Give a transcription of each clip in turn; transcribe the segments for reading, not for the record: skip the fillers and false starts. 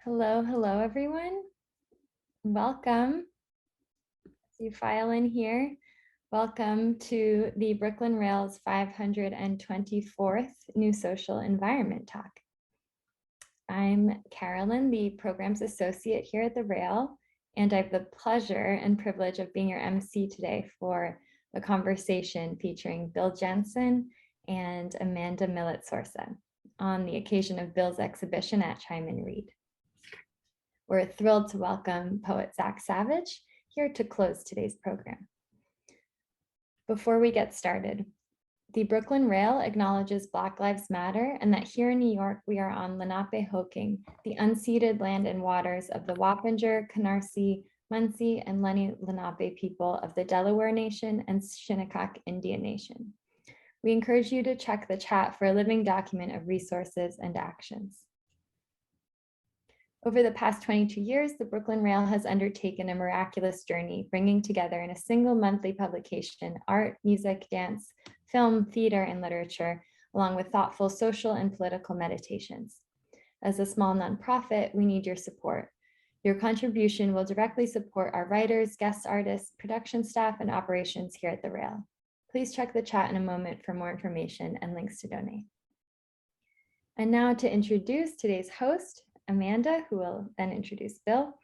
Hello, everyone. Welcome. As you file in here, welcome to the Brooklyn Rail's 524th New Social Environment Talk. I'm Carolyn, the Programs Associate here at the Rail, and I have the pleasure and privilege of being your MC today for the conversation featuring Bill Jensen and Amanda Millet-Sorsa on the occasion of Bill's exhibition at Chime and Read. We're thrilled to welcome poet Zach Savich here to close today's program. Before we get started, the Brooklyn Rail acknowledges Black Lives Matter and that here in New York, we are on Lenape-Hoking, the unceded land and waters of the Wappinger, Canarsie, Munsee, and Lenni Lenape people of the Delaware Nation and Shinnecock Indian Nation. We encourage you to check the chat for a living document of resources and actions. Over the past 22 years, the Brooklyn Rail has undertaken a miraculous journey, bringing together in a single monthly publication, art, music, dance, film, theater, and literature, along with thoughtful social and political meditations. As a small nonprofit, we need your support. Your contribution will directly support our writers, guest artists, production staff, and operations here at the Rail. Please check the chat in a moment for more information and links to donate. And now to introduce today's host, Amanda, who will then introduce Bill.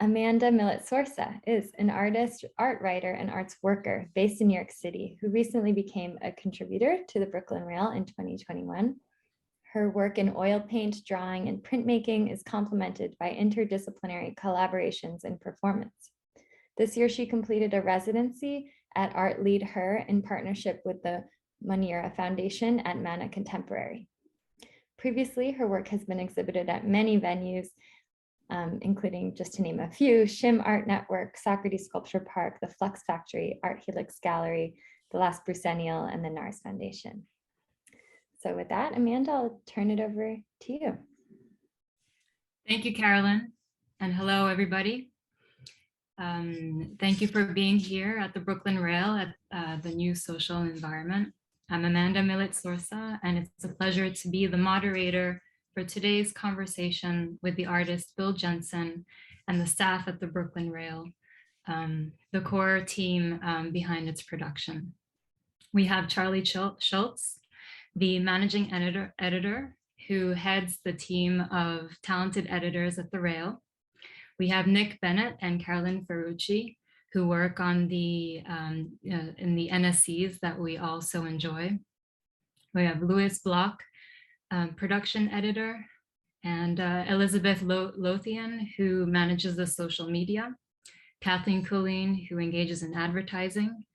Amanda Millet-Sorsa is an artist, art writer, and arts worker based in New York City, who recently became a contributor to the Brooklyn Rail in 2021. Her work in oil paint, drawing, and printmaking is complemented by interdisciplinary collaborations and performance. This year, she completed a residency at Art Lead Her in partnership with the Monera Foundation at Mana Contemporary. Previously, her work has been exhibited at many venues, including, just to name a few, Shim Art Network, Socrates Sculpture Park, the Flux Factory, Art Helix Gallery, the Last Brucennial, and the NARS Foundation. So with that, Amanda, I'll turn it over to you. Thank you, Carolyn, and hello, everybody. Thank you for being here at the Brooklyn Rail at the New Social Environment. I'm Amanda Millet-Sorsa, and it's a pleasure to be the moderator for today's conversation with the artist Bill Jensen and the staff at the Brooklyn Rail, the core team behind its production. We have Charlie Schultz, the managing editor who heads the team of talented editors at the Rail. We have Nick Bennett and Carolyn Ferrucci, who work on the in the NSEs that we also enjoy. We have Louis Block, production editor, and Elizabeth Lothian, who manages the social media, Kathleen Colleen, who engages in advertising,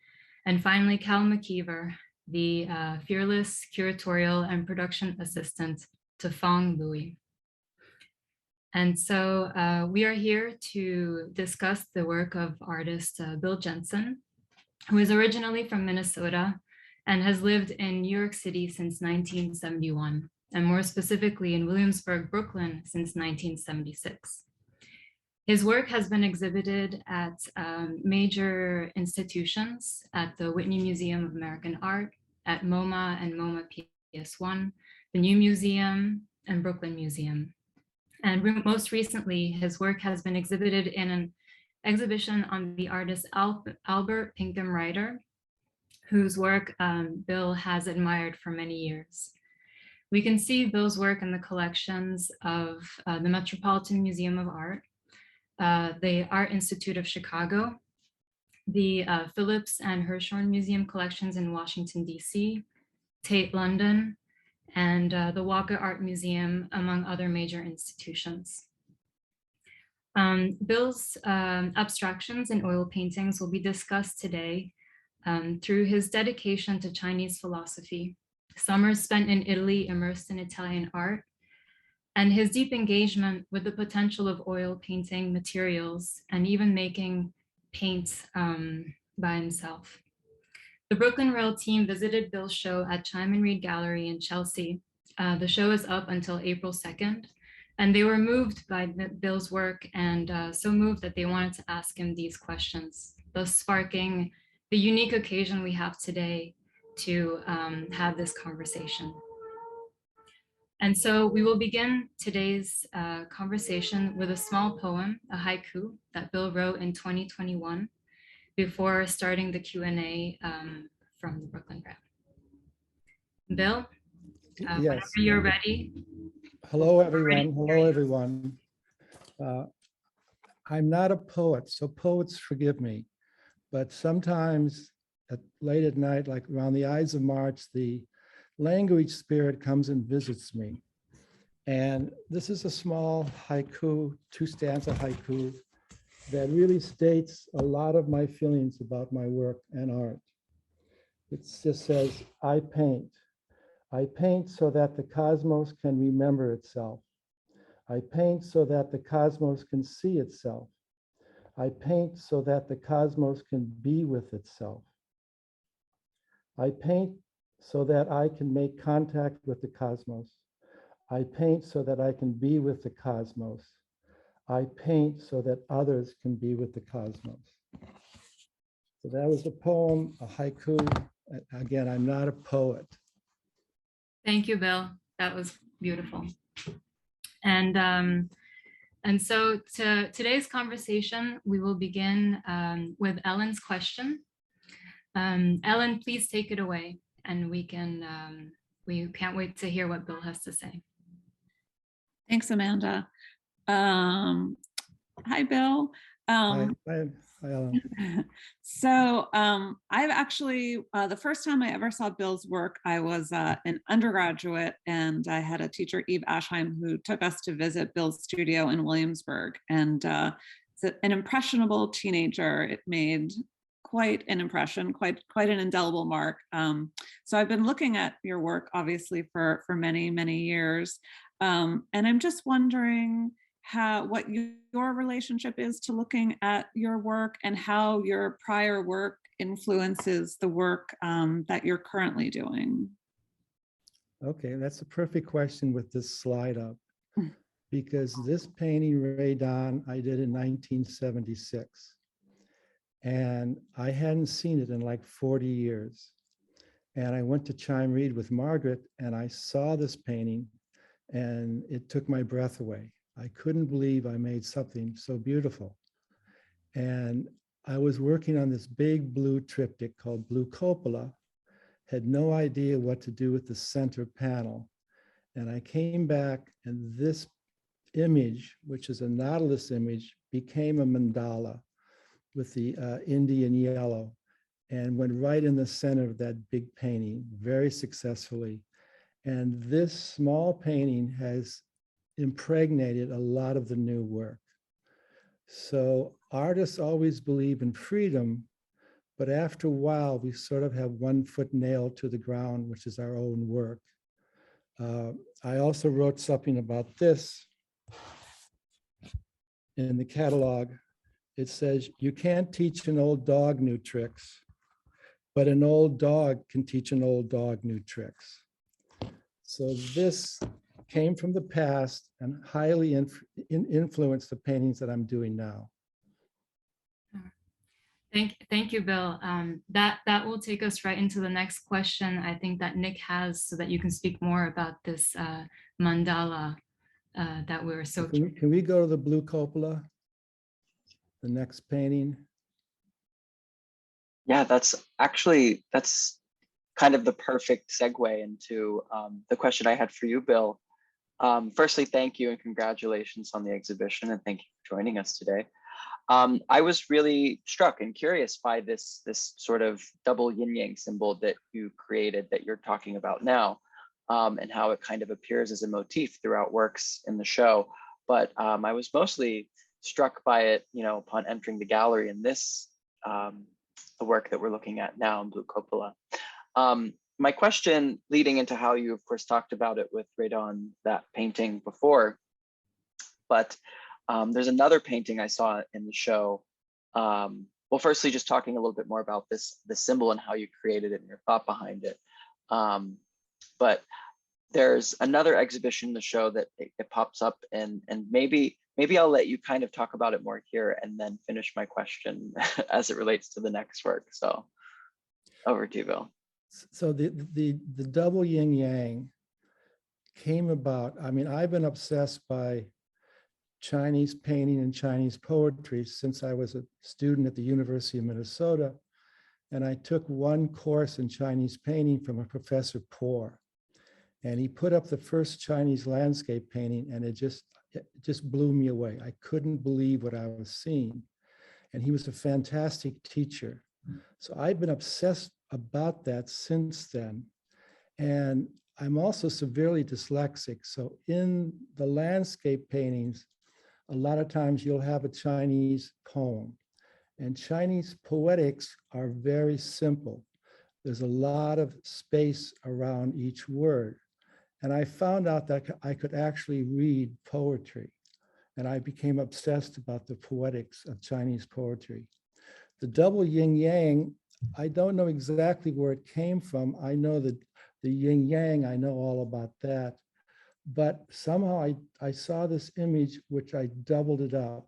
and finally Cal McKeever, the fearless curatorial and production assistant to Fong Louis. And so we are here to discuss the work of artist Bill Jensen, who is originally from Minnesota and has lived in New York City since 1971, and more specifically in Williamsburg, Brooklyn since 1976. His work has been exhibited at major institutions, at the Whitney Museum of American Art, at MoMA and MoMA PS1, the New Museum, and Brooklyn Museum. And most recently, his work has been exhibited in an exhibition on the artist Albert Pinkham Ryder, whose work Bill has admired for many years. We can see Bill's work in the collections of the Metropolitan Museum of Art, the Art Institute of Chicago, the Phillips and Hirshhorn Museum collections in Washington, DC, Tate London, and the Walker Art Museum, among other major institutions. Bill's abstractions and oil paintings will be discussed today through his dedication to Chinese philosophy, summers spent in Italy immersed in Italian art, and his deep engagement with the potential of oil painting materials and even making paint by himself. The Brooklyn Rail team visited Bill's show at Chime and Read Gallery in Chelsea. The show is up until April 2nd, and they were moved by Bill's work and so moved that they wanted to ask him these questions, thus sparking the unique occasion we have today to have this conversation. And so we will begin today's conversation with a small poem, a haiku that Bill wrote in 2021 before starting the Q&A from the Brooklyn Rail. Bill, whenever Yes. you're ready. Hello, everyone. Hello, everyone. I'm not a poet, so poets forgive me. But sometimes late at night, like around the Ides of March, the language spirit comes and visits me. And this is a small haiku, 2-stanza haiku that really states a lot of my feelings about my work and art. It just says, I paint. I paint so that the cosmos can remember itself. I paint so that the cosmos can see itself. I paint so that the cosmos can be with itself. I paint so that I can make contact with the cosmos. I paint so that I can be with the cosmos. I paint so that others can be with the cosmos. So that was a poem, a haiku. Again, I'm not a poet. Thank you, Bill. That was beautiful. And so today's conversation, we will begin with Ellen's question. Ellen, please take it away, and we can't wait to hear what Bill has to say. Thanks, Amanda. Hi, Bill. Hi, Ellen. So I've actually, the first time I ever saw Bill's work, I was an undergraduate, and I had a teacher, Eve Ashheim, who took us to visit Bill's studio in Williamsburg. And it's an impressionable teenager. It made quite an impression, quite an indelible mark. So I've been looking at your work, obviously, for many, many years. And I'm just wondering what your relationship is to looking at your work, and how your prior work influences the work that you're currently doing. Okay, that's a perfect question with this slide up, because this painting, Ray Don, I did in 1976. And I hadn't seen it in like 40 years. And I went to Chime Read with Margaret, and I saw this painting, and it took my breath away. I couldn't believe I made something so beautiful. And I was working on this big blue triptych called Blue Cupola, had no idea what to do with the center panel. And I came back, and this image, which is a Nautilus image, became a mandala with the Indian yellow, and went right in the center of that big painting very successfully. And this small painting has impregnated a lot of the new work. So artists always believe in freedom, but after a while, we sort of have one foot nailed to the ground, which is our own work. I also wrote something about this in the catalog. It says, you can't teach an old dog new tricks, but an old dog can teach an old dog new tricks. So this came from the past and highly influenced the paintings that I'm doing now. Thank you, Bill. That will take us right into the next question, I think, that Nick has, so that you can speak more about this mandala that we're so. Can we go to the Blue Cupola, the next painting? Yeah, that's kind of the perfect segue into the question I had for you, Bill. Firstly, thank you and congratulations on the exhibition, and thank you for joining us today. I was really struck and curious by this sort of double yin-yang symbol that you created, that you're talking about now, and how it kind of appears as a motif throughout works in the show. But I was mostly struck by it, upon entering the gallery in this, the work that we're looking at now in Blue Cupola. My question, leading into how you, of course, talked about it with Radon, that painting before, but there's another painting I saw in the show. Well, firstly, just talking a little bit more about the symbol and how you created it and your thought behind it. But there's another exhibition in the show that it pops up, and maybe I'll let you kind of talk about it more here, and then finish my question as it relates to the next work. So over to you, Bill. So the double yin yang came about, I mean, I've been obsessed by Chinese painting and Chinese poetry since I was a student at the University of Minnesota. And I took one course in Chinese painting from a professor Poor. And he put up the first Chinese landscape painting, and it just blew me away. I couldn't believe what I was seeing. And he was a fantastic teacher. So I've been obsessed about that since then. And I'm also severely dyslexic. So in the landscape paintings, a lot of times you'll have a Chinese poem. And Chinese poetics are very simple. There's a lot of space around each word. And I found out that I could actually read poetry. And I became obsessed about the poetics of Chinese poetry. The double yin yang, I don't know exactly where it came from. I know that the yin yang, I know all about that. But somehow I saw this image, which I doubled it up.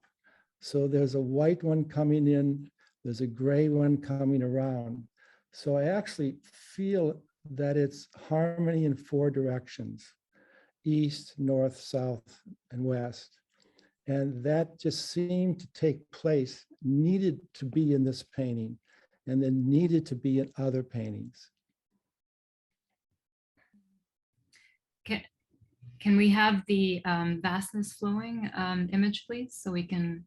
So there's a white one coming in, there's a gray one coming around. So I actually feel that it's harmony in 4 directions: east, north, south, and west. And that just seemed to take place, needed to be in this painting, and then needed to be in other paintings. Can we have the vastness flowing image, please, so we can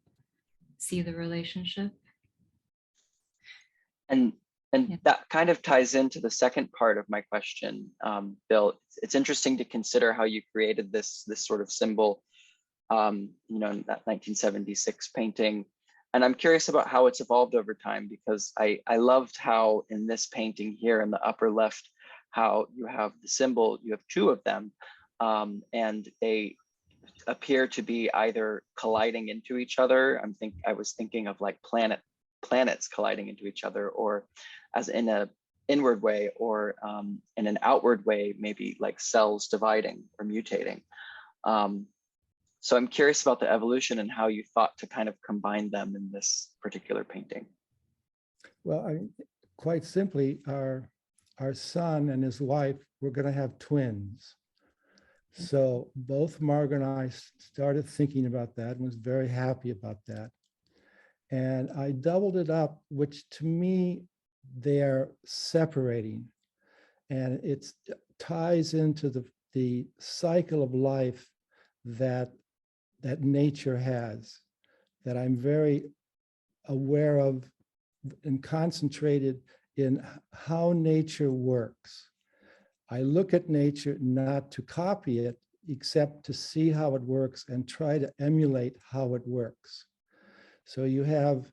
see the relationship? And Yeah. that kind of ties into the second part of my question, Bill. It's interesting to consider how you created this sort of symbol, you know, in that 1976 painting. And I'm curious about how it's evolved over time, because I loved how in this painting here in the upper left, how you have the symbol, you have 2 of them, and they appear to be either colliding into each other. I was thinking of like planets colliding into each other, or as in a inward way, or in an outward way, maybe like cells dividing or mutating. So I'm curious about the evolution and how you thought to kind of combine them in this particular painting. Well, quite simply, our son and his wife were going to have twins. So both Margaret and I started thinking about that and was very happy about that. And I doubled it up, which to me, they are separating. And it ties into the cycle of life that nature has, that I'm very aware of and concentrated in how nature works. I look at nature not to copy it, except to see how it works and try to emulate how it works. So you have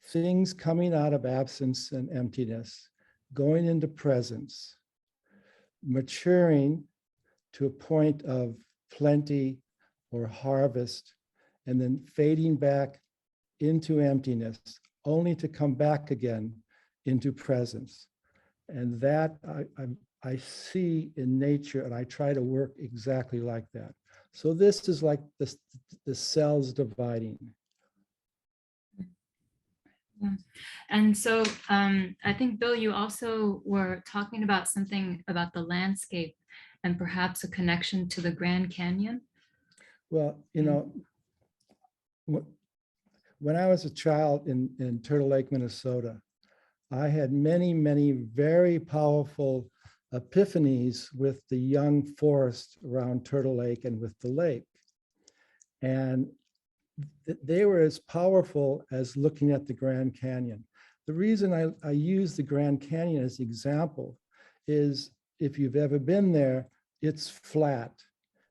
things coming out of absence and emptiness, going into presence, maturing to a point of plenty or harvest, and then fading back into emptiness, only to come back again into presence. And that I see in nature, and I try to work exactly like that. So this is like the cells dividing. Yeah. And so I think, Bill, you also were talking about something about the landscape and perhaps a connection to the Grand Canyon. Well, you know, when I was a child in Turtle Lake, Minnesota, I had many, many very powerful epiphanies with the young forest around Turtle Lake and with the lake. And they were as powerful as looking at the Grand Canyon. The reason I use the Grand Canyon as an example is, if you've ever been there, it's flat.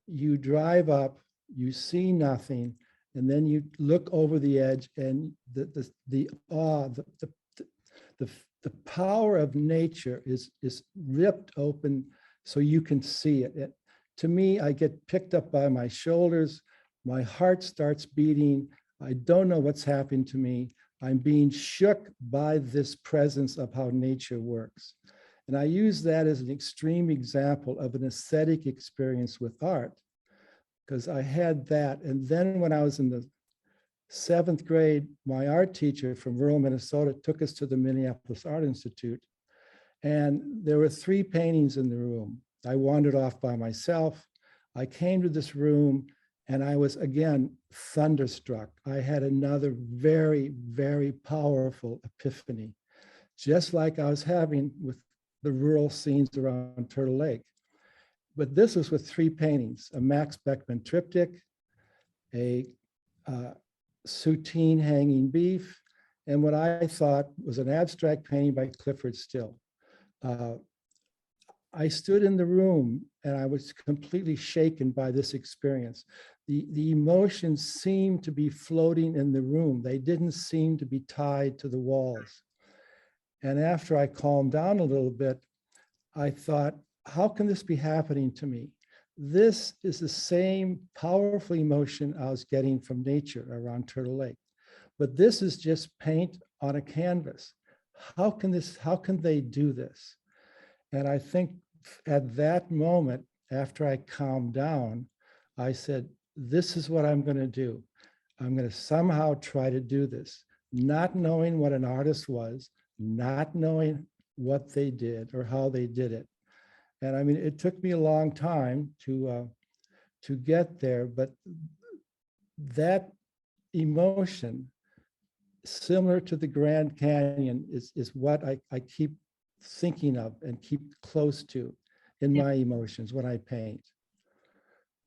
You drive up, you see nothing, and then you look over the edge, and the awe, the power of nature is ripped open so you can see it. To me, I get picked up by my shoulders, my heart starts beating, I don't know what's happened to me. I'm being shook by this presence of how nature works. And I use that as an extreme example of an aesthetic experience with art, because I had that. And then when I was in the 7th grade, my art teacher from rural Minnesota took us to the Minneapolis Art Institute. And there were 3 paintings in the room. I wandered off by myself. I came to this room and I was again thunderstruck. I had another very, very powerful epiphany, just like I was having with the rural scenes around Turtle Lake. But this was with 3 paintings, a Max Beckmann triptych, a Soutine hanging beef, and what I thought was an abstract painting by Clifford Still. I stood in the room and I was completely shaken by this experience. The emotions seemed to be floating in the room. They didn't seem to be tied to the walls. And after I calmed down a little bit, I thought, how can this be happening to me? This is the same powerful emotion I was getting from nature around Turtle Lake. But this is just paint on a canvas. How can they do this? And I think at that moment, after I calmed down, I said, this is what I'm going to do. I'm going to somehow try to do this, not knowing what an artist was, not knowing what they did or how they did it. And I mean, it took me a long time to get there, but that emotion, similar to the Grand Canyon, is what I keep thinking of and keep close to in my emotions when I paint.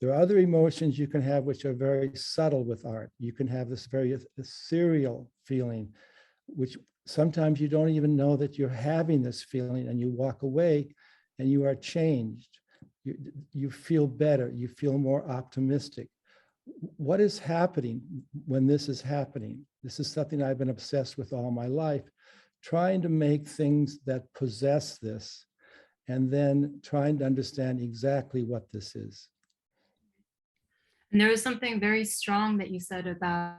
There are other emotions you can have which are very subtle with art. You can have this very ethereal feeling, which sometimes you don't even know that you're having this feeling, and you walk away and you are changed. You feel better, you feel more optimistic. What is happening when this is happening? This is something I've been obsessed with all my life, trying to make things that possess this, and then trying to understand exactly what this is. And there was something very strong that you said about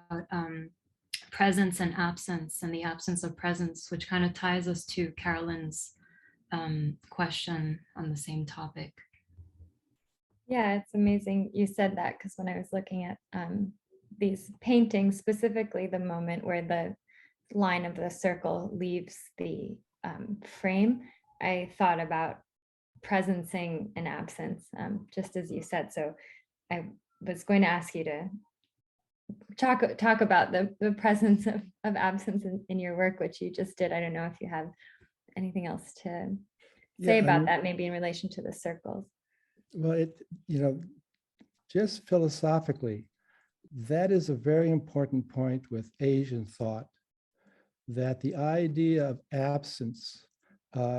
presence and absence, and the absence of presence, which kind of ties us to Carolyn's question on the same topic. Yeah, it's amazing you said that, because when I was looking at these paintings, specifically the moment where the line of the circle leaves the frame, I thought about presencing and absence, just as you said. So I was going to ask you to talk about the presence of absence in your work, which you just did. I don't know if you have anything else to say about that, maybe in relation to the circles. Well, just philosophically, that is a very important point with Asian thought, that the idea of absence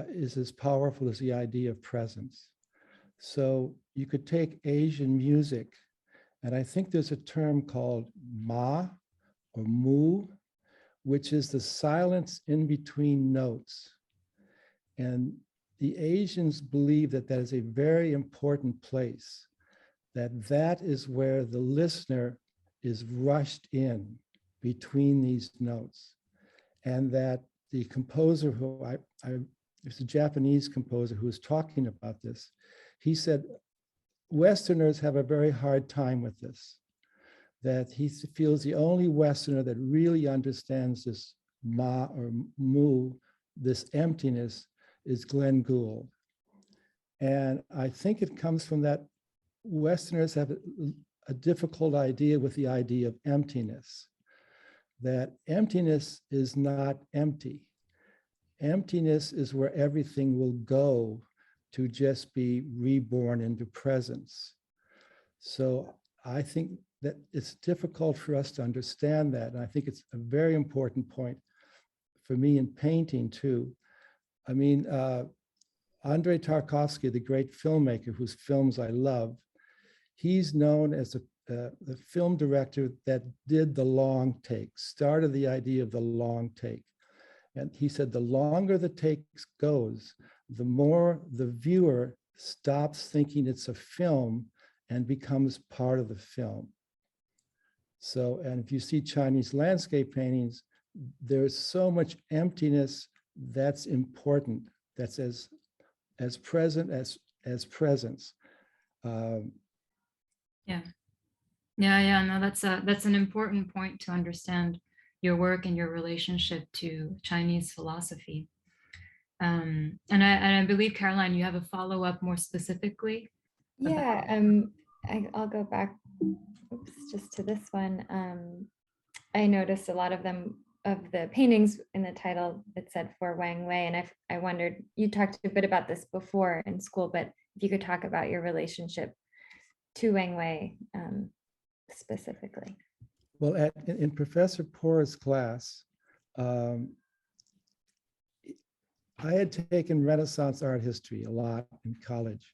is as powerful as the idea of presence. So you could take Asian music, and I think there's a term called ma or mu, which is the silence in between notes. And the Asians believe that that is a very important place, that is where the listener is rushed in between these notes. And that the composer who there's a Japanese composer who was talking about this. He said, Westerners have a very hard time with this, that he feels the only Westerner that really understands this ma or mu, this emptiness, is Glenn Gould. And I think it comes from that Westerners have a difficult idea with the idea of emptiness, that emptiness is not empty. Emptiness is where everything will go to just be reborn into presence. So I think that it's difficult for us to understand that. And I think it's a very important point for me in painting too. I mean, Andrei Tarkovsky, the great filmmaker whose films I love, he's known as the film director that did the long take, started the idea of the long take. And he said, the longer the take goes, the more the viewer stops thinking it's a film and becomes part of the film. So, and if you see Chinese landscape paintings, there's so much emptiness that's important, that's as present as presence. Yeah, no, that's an important point to understand your work and your relationship to Chinese philosophy. And I believe, Caroline, you have a follow-up more specifically. Yeah, I'll go back, oops, just to this one. I noticed a lot of them, of the paintings in the title, it said for Wang Wei. And I wondered, you talked a bit about this before in school, but if you could talk about your relationship to Wang Wei specifically. Well, in Professor Poor's class, I had taken Renaissance art history a lot in college.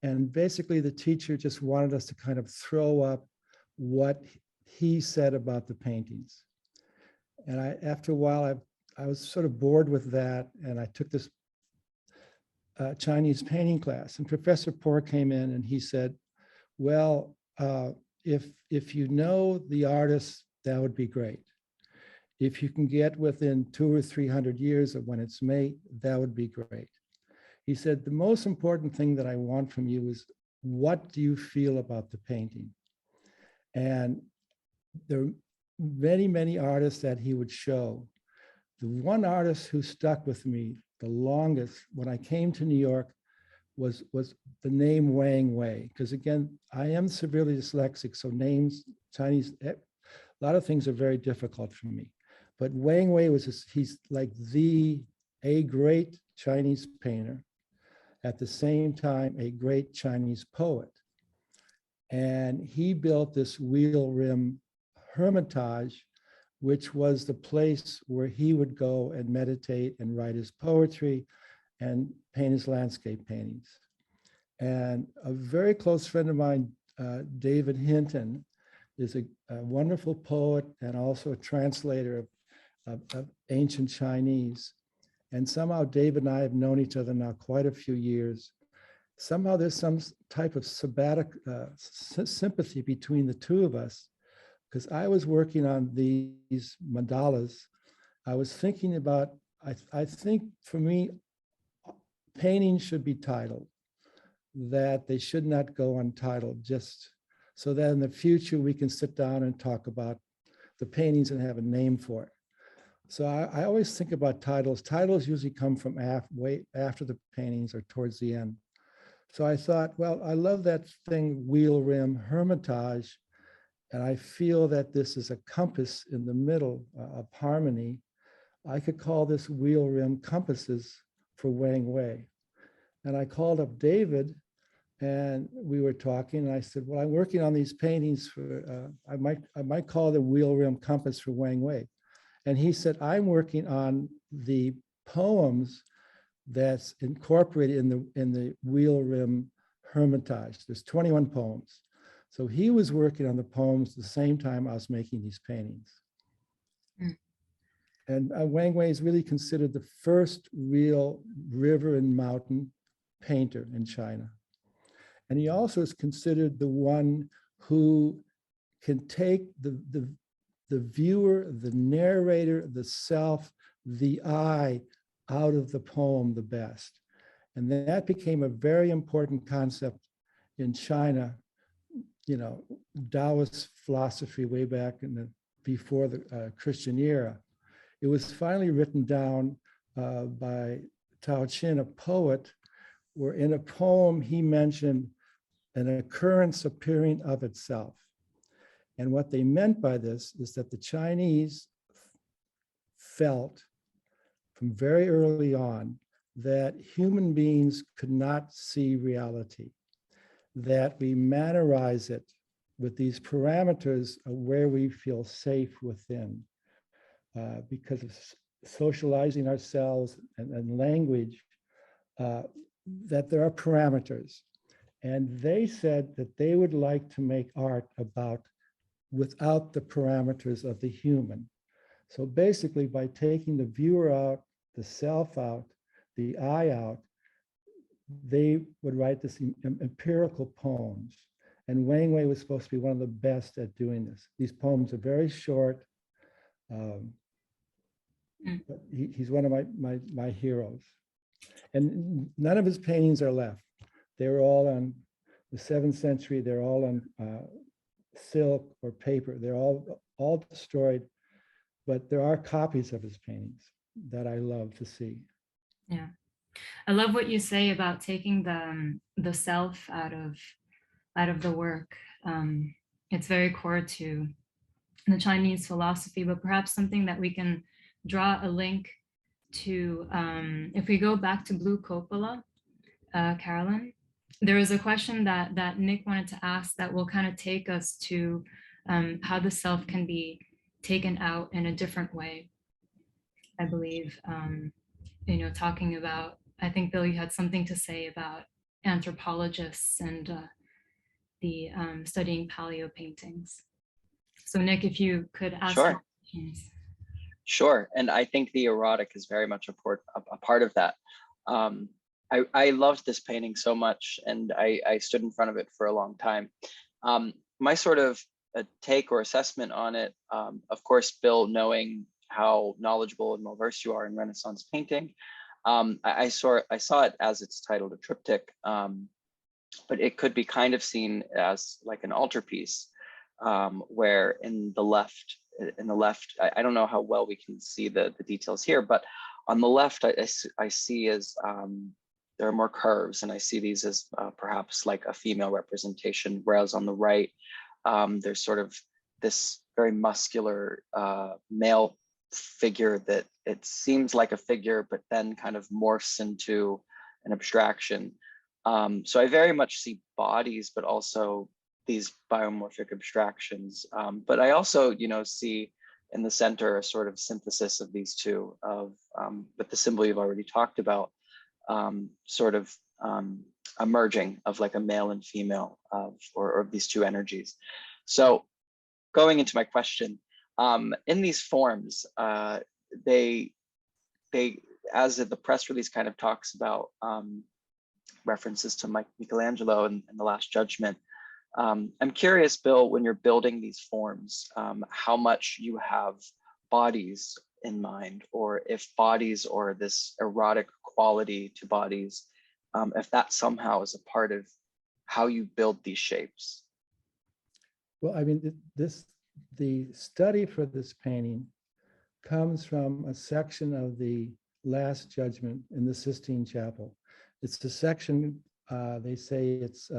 And basically the teacher just wanted us to kind of throw up what he said about the paintings. And after a while, I was sort of bored with that. And I took this Chinese painting class, and Professor Poor came in and he said, well, if you know the artist, that would be great. If you can get within 200 or 300 years of when it's made, that would be great. He said, the most important thing that I want from you is, what do you feel about the painting? And there are many, many artists that he would show. The one artist who stuck with me the longest when I came to New York was the name Wang Wei. Because again, I am severely dyslexic, so names, Chinese, a lot of things are very difficult for me. But Wang Wei he's like a great Chinese painter, at the same time, a great Chinese poet. And he built this wheel rim Hermitage, which was the place where he would go and meditate and write his poetry and paint his landscape paintings. And a very close friend of mine, David Hinton, is a wonderful poet and also a translator of ancient Chinese. And somehow David and I have known each other now quite a few years. Somehow there's some type of sympathy between the two of us, because I was working on these mandalas. I was thinking about, I think for me, paintings should be titled, that they should not go untitled, just so that in the future we can sit down and talk about the paintings and have a name for it. So I always think about titles. Titles usually come from way after the paintings or towards the end. So I thought, well, I love that thing, wheel rim Hermitage, and I feel that this is a compass in the middle of harmony. I could call this wheel rim compasses for Wang Wei. And I called up David, and we were talking, and I said, well, I'm working on these paintings for, I might call the wheel rim compass for Wang Wei. And he said, I'm working on the poems that's incorporated in the wheel rim Hermitage. There's 21 poems. So he was working on the poems at the same time I was making these paintings. Mm. And Wang Wei is really considered the first real river and mountain painter in China. And he also is considered the one who can take the viewer, the narrator, the self, the I out of the poem the best. And that became a very important concept in China, you know, Taoist philosophy way back before the Christian era. It was finally written down by Tao Chin, a poet, where in a poem he mentioned an occurrence appearing of itself. And what they meant by this is that the Chinese felt from very early on that human beings could not see reality, that we mannerize it with these parameters of where we feel safe within, because of socializing ourselves and language, that there are parameters. And they said that they would like to make art without the parameters of the human. So basically, by taking the viewer out, the self out, the I out, they would write this empirical poems. And Wang Wei was supposed to be one of the best at doing this. These poems are very short. But he's one of my heroes. And none of his paintings are left. They were all on the 7th century. They're all on silk or paper. They're all destroyed, but there are copies of his paintings that I love to see. Yeah, I love what you say about taking the self out of out of the work. It's very core to the Chinese philosophy, but perhaps something that we can draw a link to. If we go back to Blue Cupola, Carolyn, there was a question that Nick wanted to ask that will kind of take us to how the self can be taken out in a different way. I believe, talking about, I think, Bill, you had something to say about anthropologists and the studying Paleo paintings. So Nick, if you could ask Sure. questions. Sure, and I think the erotic is very much a part of that. I loved this painting so much, and I stood in front of it for a long time. My sort of take or assessment on it, of course, Bill, knowing how knowledgeable and well-versed you are in Renaissance painting, I saw it as it's titled a triptych, but it could be kind of seen as like an altarpiece, where in the left, I don't know how well we can see the details here, but on the left, I see as there are more curves, and I see these as perhaps like a female representation, whereas on the right, there's sort of this very muscular male figure that it seems like a figure, but then kind of morphs into an abstraction. So I very much see bodies, but also these biomorphic abstractions. But I also, see in the center a sort of synthesis of these two, with the symbol you've already talked about, sort of a merging of like a male and female or these two energies. So going into my question, in these forms, they as the press release kind of talks about references to Michelangelo and the Last Judgment. I'm curious, Bill, when you're building these forms, how much you have bodies in mind, or if bodies or this erotic quality to bodies, if that somehow is a part of how you build these shapes. Well, I mean, the study for this painting comes from a section of the Last Judgment in the Sistine Chapel. It's the section, they say it's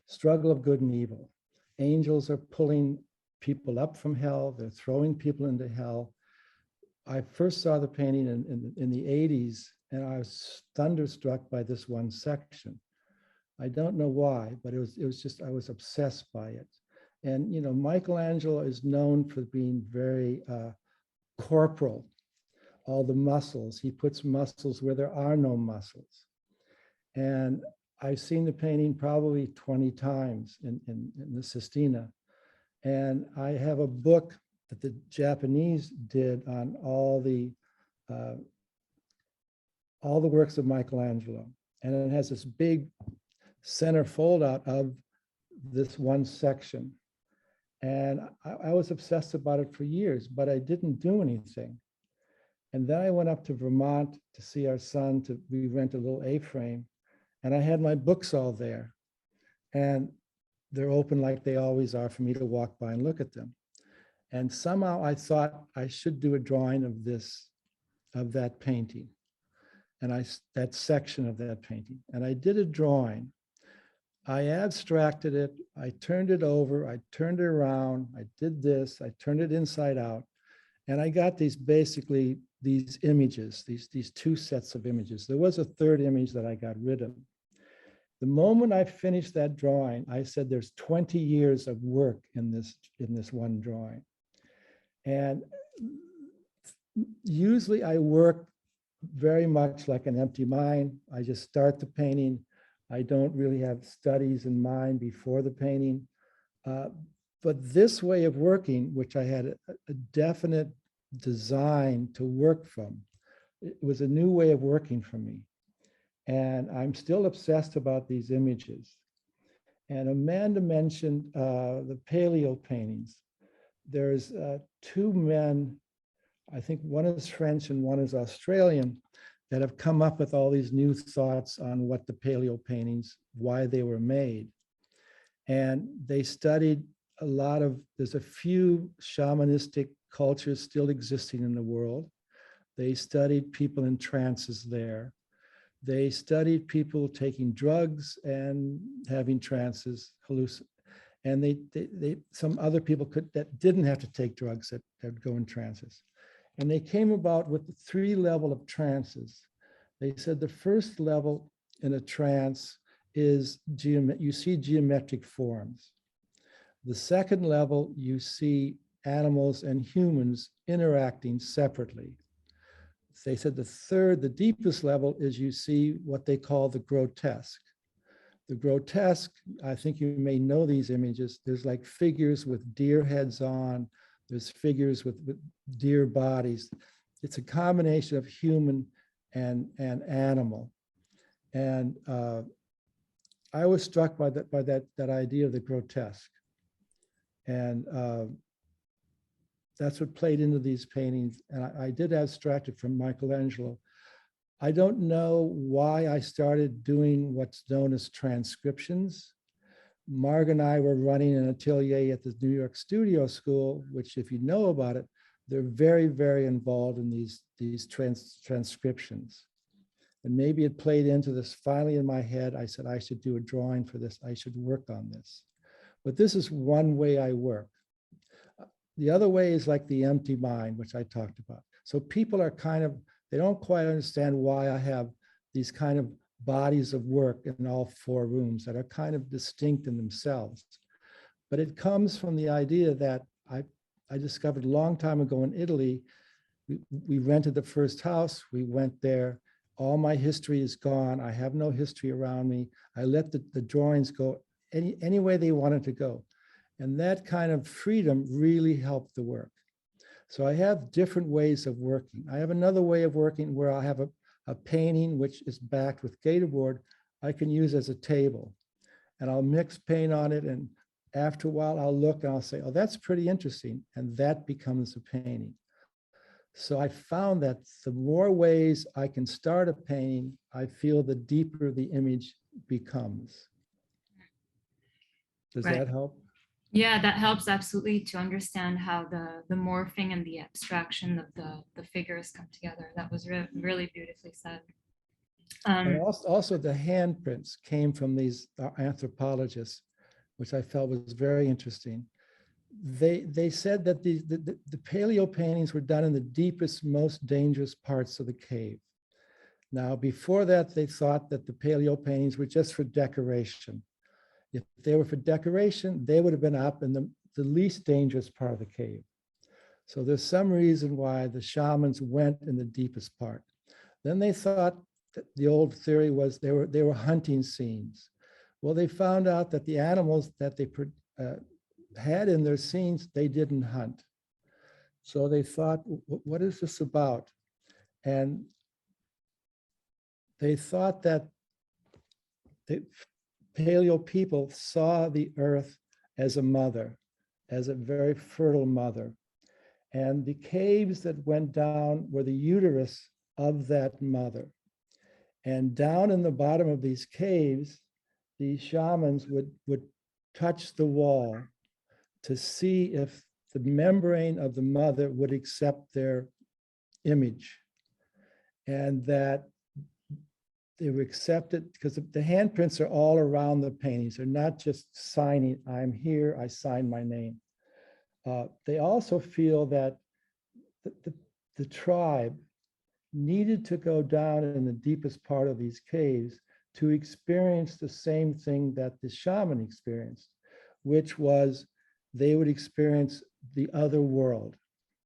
struggle of good and evil. Angels are pulling people up from hell. They're throwing people into hell. I first saw the painting in the 80s, and I was thunderstruck by this one section. I don't know why, but it was just, I was obsessed by it. And, Michelangelo is known for being very corporal, all the muscles. He puts muscles where there are no muscles. And I've seen the painting probably 20 times in the Sistina. And I have a book that the Japanese did on all the works of Michelangelo. And it has this big center fold out of this one section. And I was obsessed about it for years, but I didn't do anything. And then I went up to Vermont to see our son, we rent a little A-frame, and I had my books all there. And they're open like they always are for me to walk by and look at them. And somehow I thought I should do a drawing of that painting. And that section of that painting. And I did a drawing. I abstracted it, I turned it over, I turned it around, I did this, I turned it inside out, and I got these images, these two sets of images. There was a third image that I got rid of. The moment I finished that drawing, I said there's 20 years of work in this one drawing. And usually I work very much like an empty mind. I just start the painting. I don't really have studies in mind before the painting. But this way of working, which I had a definite design to work from, it was a new way of working for me. And I'm still obsessed about these images. And Amanda mentioned the Paleo paintings. There's two men, I think one is French and one is Australian, that have come up with all these new thoughts on what the Paleo paintings, why they were made. And they studied there's a few shamanistic cultures still existing in the world. They studied people in trances there. They studied people taking drugs and having trances, and some other people that didn't have to take drugs that would go in trances. And they came about with the 3 levels of trances. They said the first level in a trance is you see geometric forms. The second level, you see animals and humans interacting separately. They said the deepest level is you see what they call the grotesque. The grotesque, I think you may know these images. There's like figures with deer heads on. There's figures with deer bodies. It's a combination of human and animal. And I was struck by that idea of the grotesque. And that's what played into these paintings. And I did abstract it from Michelangelo. I don't know why I started doing what's known as transcriptions. Marg and I were running an atelier at the New York Studio School, which, if you know about it, they're very, very involved in these transcriptions. And maybe it played into this. Finally, in my head, I said, I should do a drawing for this. I should work on this. But this is one way I work. The other way is like the empty mind, which I talked about. So people are they don't quite understand why I have these kind of bodies of work in all 4 rooms that are kind of distinct in themselves. But it comes from the idea that I discovered a long time ago in Italy. We rented the first house, we went there. All my history is gone. I have no history around me. I let the drawings go any way they wanted to go. And that kind of freedom really helped the work. So I have different ways of working. I have another way of working where I have a painting which is backed with gator board I can use as a table. And I'll mix paint on it, and after a while I'll look and I'll say, oh, that's pretty interesting. And that becomes a painting. So I found that the more ways I can start a painting, I feel the deeper the image becomes. Does that help? Yeah, that helps absolutely to understand how the morphing and the abstraction of the figures come together. That was really beautifully said. And also the handprints came from these anthropologists, which I felt was very interesting. They said that the Paleo paintings were done in the deepest, most dangerous parts of the cave. Now, before that, they thought that the Paleo paintings were just for decoration. If they were for decoration, they would have been up in the least dangerous part of the cave. So there's some reason why the shamans went in the deepest part. Then they thought that the old theory was they were hunting scenes. Well, they found out that the animals that they had in their scenes, they didn't hunt. So they thought, what is this about? And they thought that the Paleo people saw the earth as a mother, as a very fertile mother. And the caves that went down were the uterus of that mother. And down in the bottom of these caves, the shamans would touch the wall to see if the membrane of the mother would accept their image. And that they were accepted because the handprints are all around the paintings. They're not just signing, I'm here, I sign my name. They also feel that the tribe needed to go down in the deepest part of these caves to experience the same thing that the shaman experienced, which was they would experience the other world.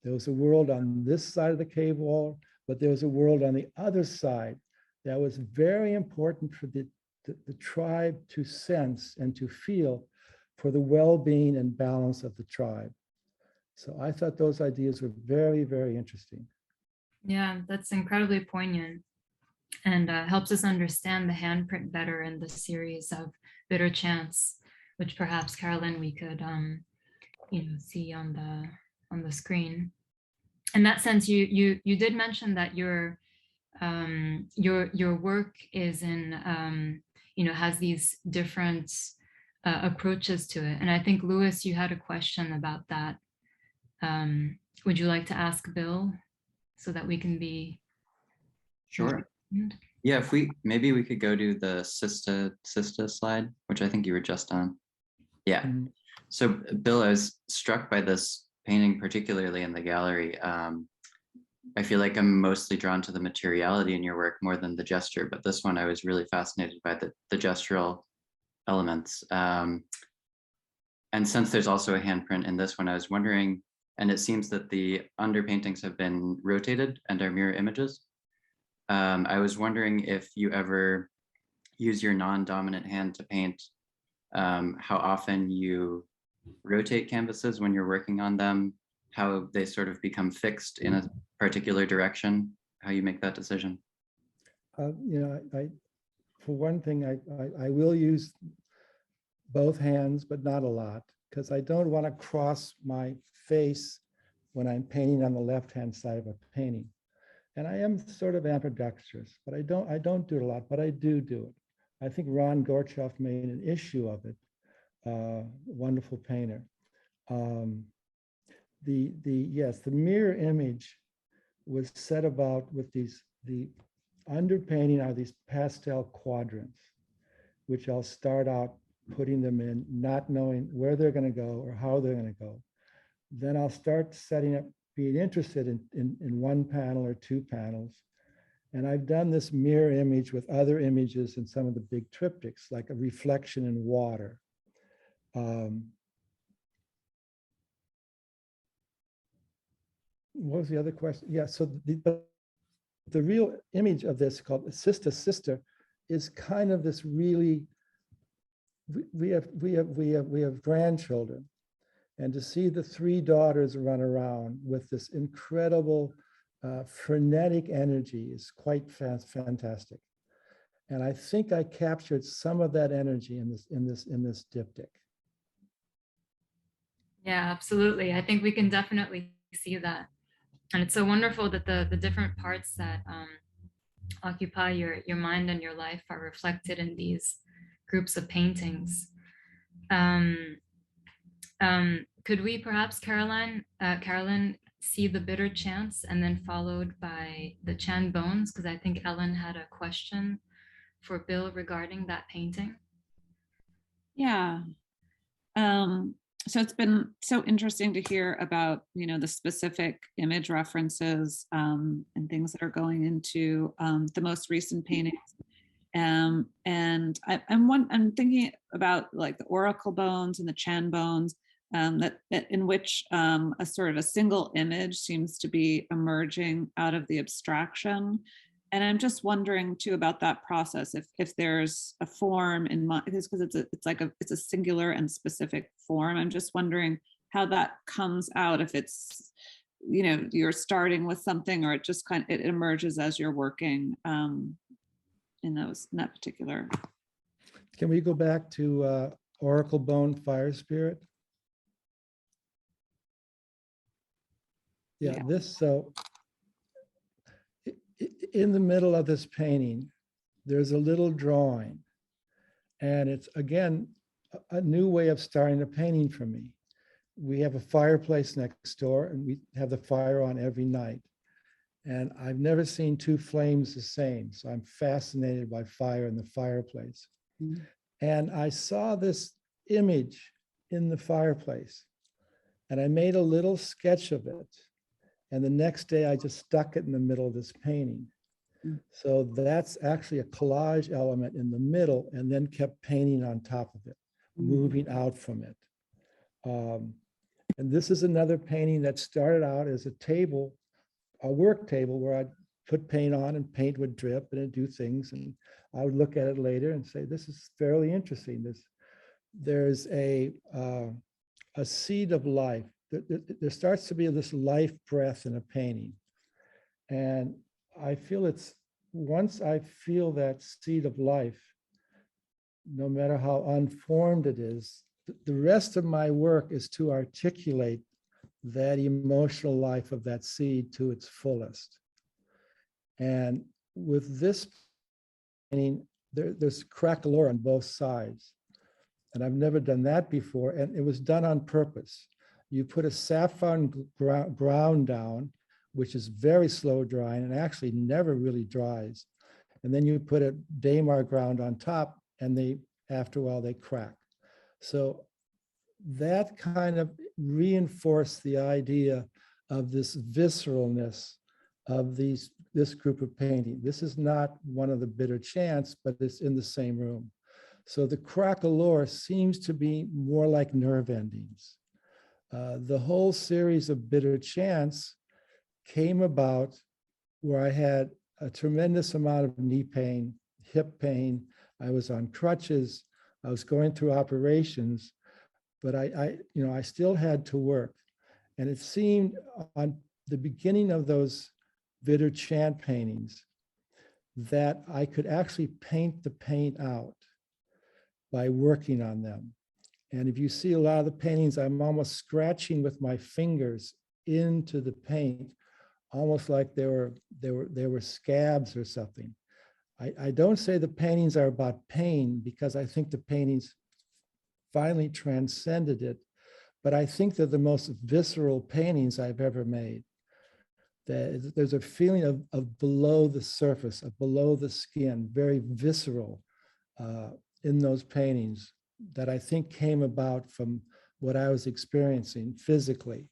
There was a world on this side of the cave wall, but there was a world on the other side that was very important for the tribe to sense and to feel for the well-being and balance of the tribe. So I thought those ideas were very, very interesting. Yeah, that's incredibly poignant and helps us understand the handprint better in the series of Bitter Chance, which perhaps, Carolyn, we could see on the screen. In that sense, you did mention that your work is in has these different approaches to it, and I think, Louis, you had a question about that. Would you like to ask Bill so that we can be sure? Yeah, if maybe we could go to the Sista slide, which I think you were just on. Yeah. Mhm. So Bill, I was struck by this painting, particularly in the gallery. I feel like I'm mostly drawn to the materiality in your work more than the gesture, but this one I was really fascinated by the gestural elements. And since there's also a handprint in this one, I was wondering, and it seems that the underpaintings have been rotated and are mirror images. I was wondering if you ever use your non-dominant hand to paint, how often you rotate canvases when you're working on them, how they sort of become fixed in a particular direction, how you make that decision. You know, for one thing, I will use both hands, but not a lot, because I don't want to cross my face when I'm painting on the left-hand side of a painting. And I am sort of ambidextrous, but I don't do it a lot, but I do it. I think Ron Gorchoff made an issue of it. Wonderful painter. The mirror image was set about with the underpainting are these pastel quadrants, which I'll start out putting them in, not knowing where they're going to go or how they're going to go. Then I'll start setting up, being interested in one panel or two panels. And I've done this mirror image with other images in some of the big triptychs, like a reflection in water. What was the other question? Yeah, so the real image of this, called Sister, is kind of this really, we have grandchildren, and to see the three daughters run around with this incredible frenetic energy is quite fantastic. And I think I captured some of that energy in this diptych. Yeah, absolutely. I think we can definitely see that. And it's so wonderful that the different parts that occupy your mind and your life are reflected in these groups of paintings. Could we perhaps, Carolyn, see the bitter chants and then followed by the Chan Bones? Because I think Ellen had a question for Bill regarding that painting. Yeah. So it's been so interesting to hear about, you know, the specific image references and things that are going into the most recent paintings. And I'm thinking about like the oracle bones and the Chan bones, that in which a sort of a single image seems to be emerging out of the abstraction. And I'm just wondering too about that process, if there's a form in mind, because it's a singular and specific form. I'm just wondering how that comes out, if it's, you know, you're starting with something, or it just it emerges as you're working in that particular. Can we go back to Oracle Bone Fire Spirit? Yeah, this, so in the middle of this painting, there's a little drawing, and it's again a new way of starting a painting for me. We have a fireplace next door, and we have the fire on every night. And I've never seen two flames the same, so I'm fascinated by fire in the fireplace. Mm-hmm. And I saw this image in the fireplace, and I made a little sketch of it. And the next day, I just stuck it in the middle of this painting. So that's actually a collage element in the middle, and then kept painting on top of it, moving out from it. And this is another painting that started out as a table, a work table, where I'd put paint on and paint would drip and it'd do things. And I would look at it later and say, this is fairly interesting. There's a seed of life. There starts to be this life breath in a painting. And I feel once I feel that seed of life, no matter how unformed it is, the rest of my work is to articulate that emotional life of that seed to its fullest. And with this painting, there's craquelure on both sides. And I've never done that before, and it was done on purpose. You put a saffron ground down, which is very slow drying and actually never really dries. And then you put a Damar ground on top, and after a while, they crack. So that kind of reinforced the idea of this visceralness of this group of painting. This is not one of the bitter chants, but it's in the same room. So the craquelure seems to be more like nerve endings. The whole series of bitter chants came about where I had a tremendous amount of knee pain, hip pain. I was on crutches. I was going through operations, but I still had to work. And it seemed on the beginning of those bitter chant paintings that I could actually paint the paint out by working on them. And if you see a lot of the paintings, I'm almost scratching with my fingers into the paint, almost like they were scabs or something. I don't say the paintings are about pain, because I think the paintings finally transcended it, but I think they're the most visceral paintings I've ever made. There's a feeling of below the surface, of below the skin, very visceral in those paintings that I think came about from what I was experiencing physically.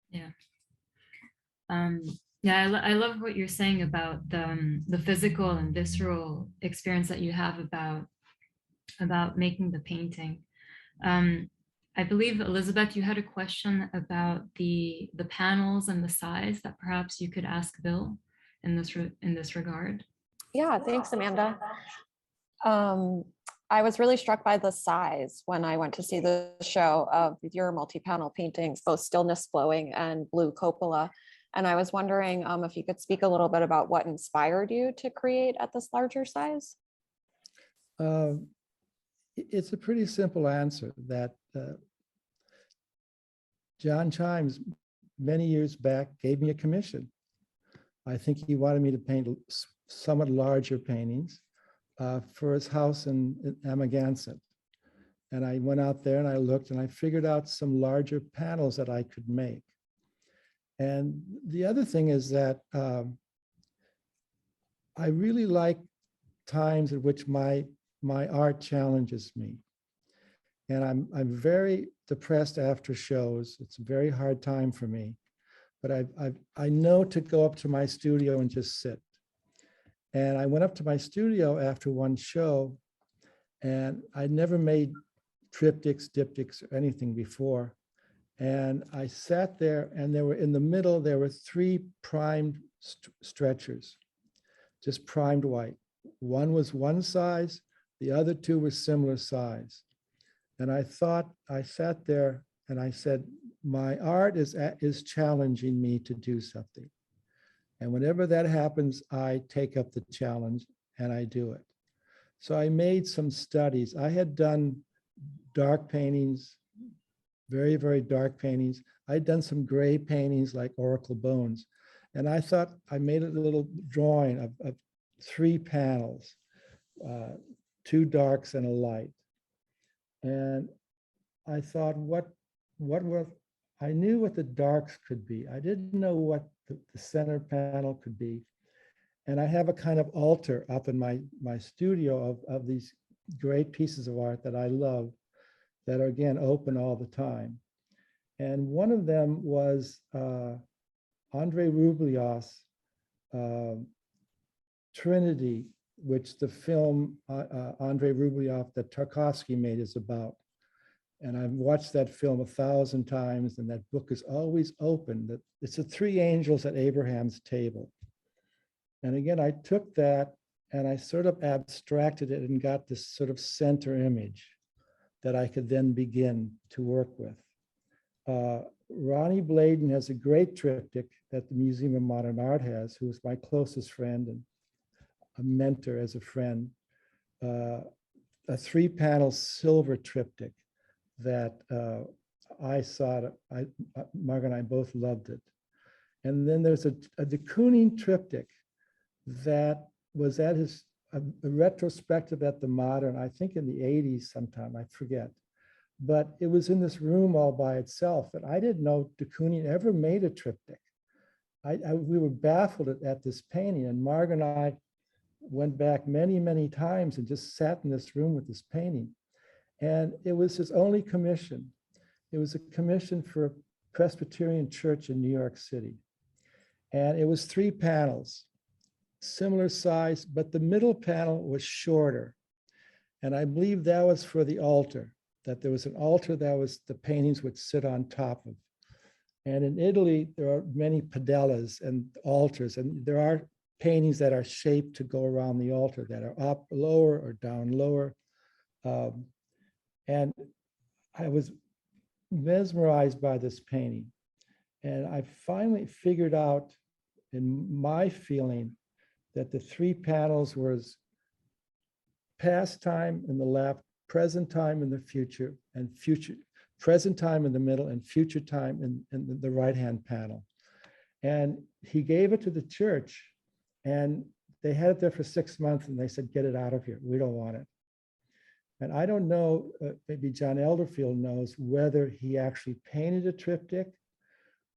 Yeah. Yeah, I love what you're saying about the physical and visceral experience that you have about making the painting. I believe, Elizabeth, you had a question about the panels and the size that perhaps you could ask Bill in this regard. Yeah, thanks, Amanda. I was really struck by the size when I went to see the show of your multi-panel paintings, both Stillness Flowing and Blue Cupola. And I was wondering if you could speak a little bit about what inspired you to create at this larger size. It's a pretty simple answer that John Chimes, many years back, gave me a commission. I think he wanted me to paint somewhat larger paintings for his house in Amagansett. And I went out there and I looked and I figured out some larger panels that I could make. And the other thing is that I really like times at which my art challenges me. And I'm very depressed after shows. It's a very hard time for me. But I know to go up to my studio and just sit. And I went up to my studio after one show, and I'd never made triptychs, diptychs, or anything before. And I sat there, and there were in the middle, there were 3 primed stretchers, just primed white. One was one size, the other 2 were similar size. And I sat there and I said, my art is challenging me to do something. And whenever that happens, I take up the challenge and I do it. So I made some studies. I had done dark paintings, very, very dark paintings. I'd done some gray paintings like Oracle Bones. And I thought I made a little drawing of 3 panels, 2 darks and a light. And I thought, I knew what the darks could be. I didn't know what the center panel could be. And I have a kind of altar up in my studio of these great pieces of art that I love, that are, again, open all the time. And one of them was Andrei Rublev's Trinity, which the film Andrei Rublev that Tarkovsky made is about. And I've watched that film 1,000 times, and that book is always open. It's the 3 angels at Abraham's table. And again, I took that and I sort of abstracted it and got this sort of center image that I could then begin to work with. Ronnie Bladen has a great triptych that the Museum of Modern Art has, who is my closest friend and a mentor as a friend, a 3-panel silver triptych that I saw, Mark and I both loved it. And then there's a de Kooning triptych that was at a retrospective at the Modern, I think in the 80s sometime, I forget. But it was in this room all by itself. And I didn't know de Kooning ever made a triptych. we were baffled at this painting, and Marg and I went back many, many times and just sat in this room with this painting. And it was his only commission. It was a commission for a Presbyterian church in New York City. And it was 3 panels, similar size, but the middle panel was shorter. And I believe that was for the altar, that there was an altar that was the paintings would sit on top of. And in Italy, there are many pedellas and altars, and there are paintings that are shaped to go around the altar that are up lower or down lower. And I was mesmerized by this painting. And I finally figured out in my feeling that the 3 panels was past time in the left, present time in the future, and present time in the middle, and future time in the right-hand panel. And he gave it to the church, and they had it there for 6 months, and they said, get it out of here. We don't want it. And I don't know, maybe John Elderfield knows whether he actually painted a triptych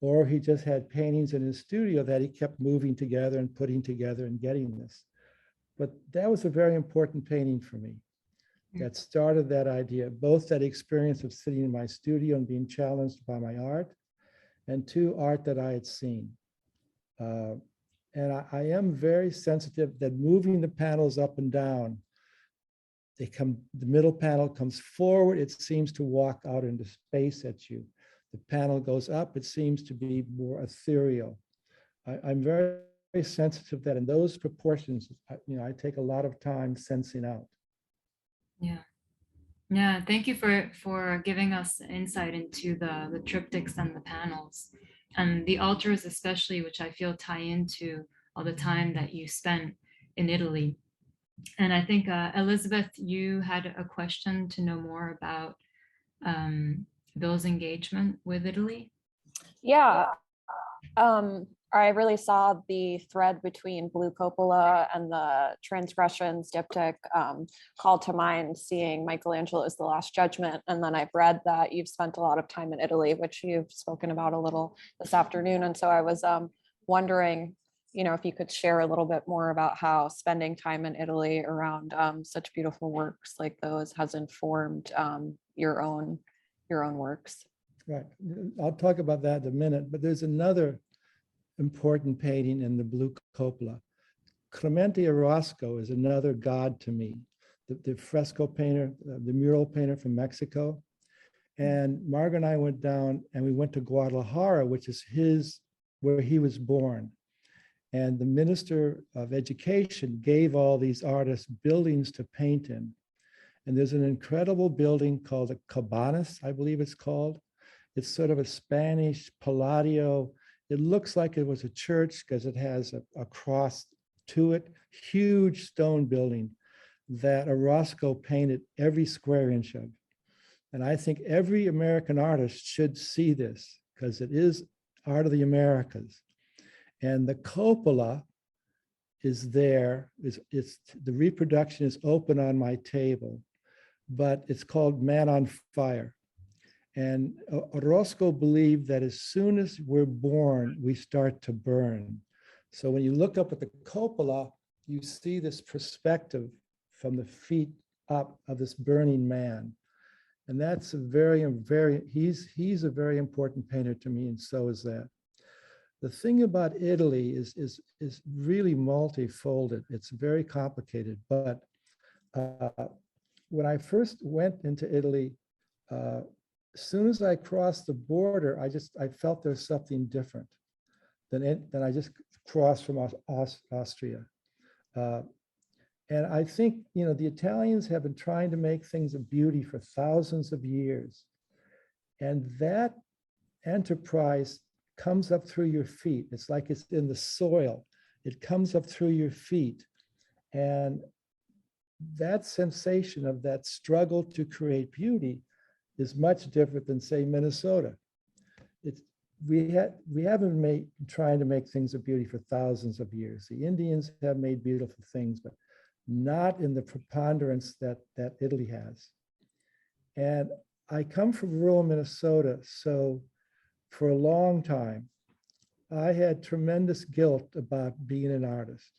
or he just had paintings in his studio that he kept moving together and putting together and getting this. But that was a very important painting for me. That started that idea, both that experience of sitting in my studio and being challenged by my art, and 2, art that I had seen. And I am very sensitive that moving the panels up and down, the middle panel comes forward, it seems to walk out into space at you. The panel goes up, it seems to be more ethereal. I'm very, very sensitive that in those proportions, I take a lot of time sensing out. Yeah, thank you for giving us insight into the triptychs and the panels and the altars especially, which I feel tie into all the time that you spent in Italy. And I think Elizabeth, you had a question to know more about Bill's engagement with Italy. Yeah. I really saw the thread between Blue Cupola and the transgressions diptych call to mind seeing Michelangelo's The Last Judgment. And then I've read that you've spent a lot of time in Italy, which you've spoken about a little this afternoon. And so I was wondering, if you could share a little bit more about how spending time in Italy around such beautiful works like those has informed your own works. Right. I'll talk about that in a minute, but there's another important painting in the Blue Cupola. Clemente Orozco is another god to me, the fresco painter, the mural painter from Mexico. And Marg and I went down and we went to Guadalajara, which is where he was born. And the Minister of Education gave all these artists buildings to paint in. And there's an incredible building called the Cabanas, I believe it's called. It's sort of a Spanish Palladio. It looks like it was a church because it has a cross to it, huge stone building that Orozco painted every square inch of. And I think every American artist should see this because it is art of the Americas. And the cupola is there. The reproduction is open on my table, but it's called Man on Fire. And Orozco believed that as soon as we're born, we start to burn. So when you look up at the cupola, you see this perspective from the feet up of this burning man. And that's he's a very important painter to me, and so is that. The thing about Italy is really multifolded. It's very complicated, but when I first went into Italy, as soon as I crossed the border, I felt there's something different than I just crossed from Austria. And I think, the Italians have been trying to make things of beauty for thousands of years. And that enterprise comes up through your feet. It's like it's in the soil. It comes up through your feet. And that sensation of that struggle to create beauty is much different than, say, Minnesota. We haven't been trying to make things of beauty for thousands of years. The Indians have made beautiful things, but not in the preponderance that Italy has. And I come from rural Minnesota, so for a long time, I had tremendous guilt about being an artist.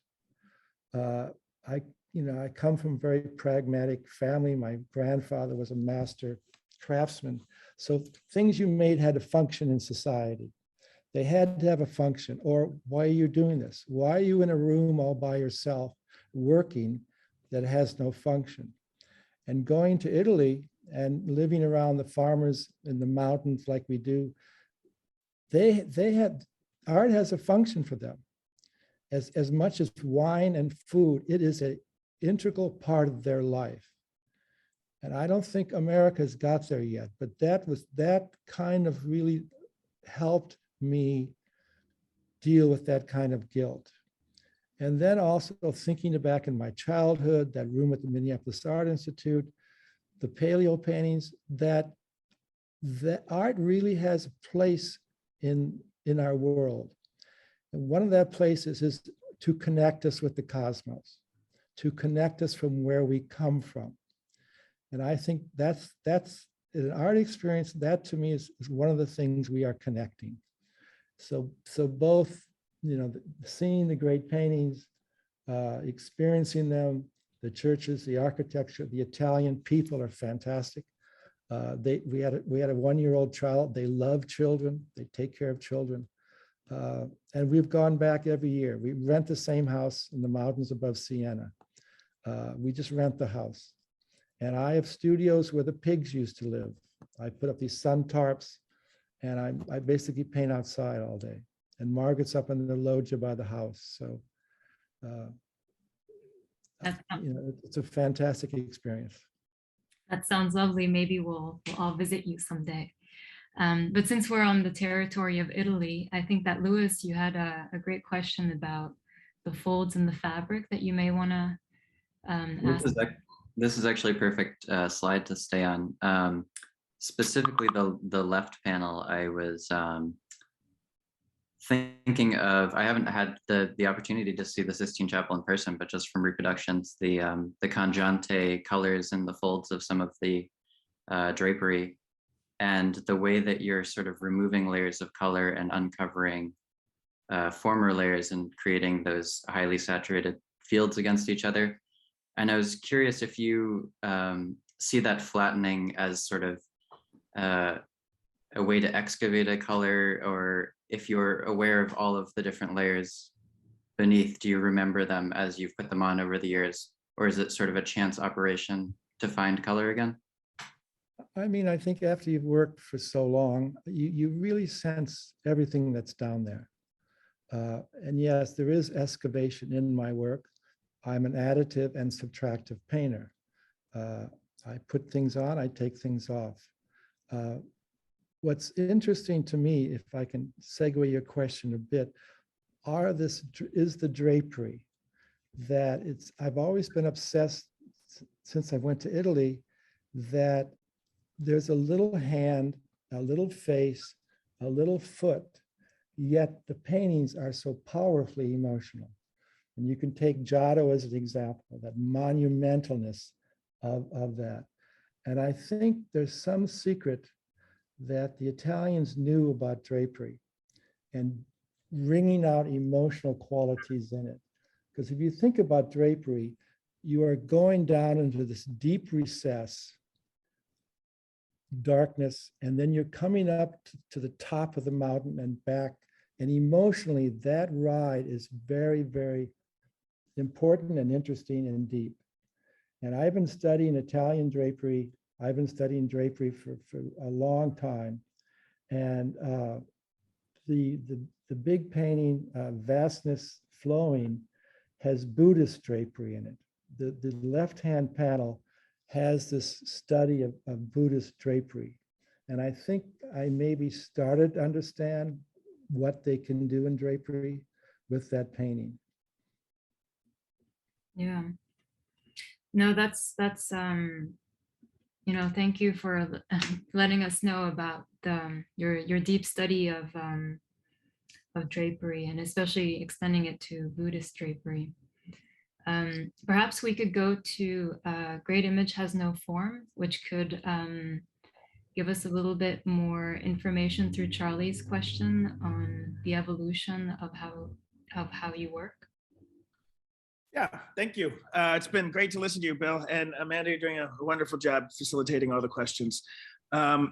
I come from a very pragmatic family. My grandfather was a master craftsman. So things you made had to function in society. They had to have a function. Or why are you doing this? Why are you in a room all by yourself working that has no function? And going to Italy and living around the farmers in the mountains like we do, they had, art has a function for them. As much as wine and food, it is an integral part of their life. And I don't think America's got there yet, but that kind of really helped me deal with that kind of guilt. And then also thinking back in my childhood, that room at the Minneapolis Art Institute, the Paleo paintings, that art really has a place in our world. And one of that places is to connect us with the cosmos, to connect us from where we come from. And I think that's an art experience, that to me is one of the things we are connecting. So both, seeing the great paintings, experiencing them, the churches, the architecture, the Italian people are fantastic. We had a 1-year-old child. They love children. They take care of children. And we've gone back every year. We rent the same house in the mountains above Siena. We just rent the house. And I have studios where the pigs used to live. I put up these sun tarps, and I basically paint outside all day. And Margaret's up in the loggia by the house. So, it's a fantastic experience. That sounds lovely. Maybe we'll all visit you someday. But since we're on the territory of Italy, I think that Louis, you had a great question about the folds in the fabric that you may want to ask. This is actually a perfect slide to stay on. Specifically, the left panel, I was thinking of, I haven't had the opportunity to see the Sistine Chapel in person, but just from reproductions, the cangiante colors in the folds of some of the drapery, and the way that you're sort of removing layers of color and uncovering former layers and creating those highly saturated fields against each other. And I was curious if you see that flattening as sort of a way to excavate a color, or if you're aware of all of the different layers beneath, do you remember them as you've put them on over the years? Or is it sort of a chance operation to find color again? I mean, I think after you've worked for so long, you really sense everything that's down there. And yes, there is excavation in my work. I'm an additive and subtractive painter. I put things on, I take things off. What's interesting to me, if I can segue your question a bit, is the drapery. That I've always been obsessed since I went to Italy, that there's a little hand, a little face, a little foot, yet the paintings are so powerfully emotional. And you can take Giotto as an example, that monumentalness of that. And I think there's some secret that the Italians knew about drapery and wringing out emotional qualities in it. Because if you think about drapery, you are going down into this deep recess, darkness, and then you're coming up to the top of the mountain and back. And emotionally, that ride is very, very important and interesting and deep. And I've been studying Italian drapery. I've been studying drapery for a long time. And the big painting, Vastness Flowing, has Buddhist drapery in it. The left-hand panel has this study of Buddhist drapery. And I think I maybe started to understand what they can do in drapery with that painting. Yeah. No, that's thank you for letting us know about your deep study of drapery, and especially extending it to Buddhist drapery. Perhaps we could go to Great Image Has No Form, which could give us a little bit more information through Charlie's question on the evolution of how you work? Yeah, thank you. It's been great to listen to you, Bill. And Amanda, you're doing a wonderful job facilitating all the questions.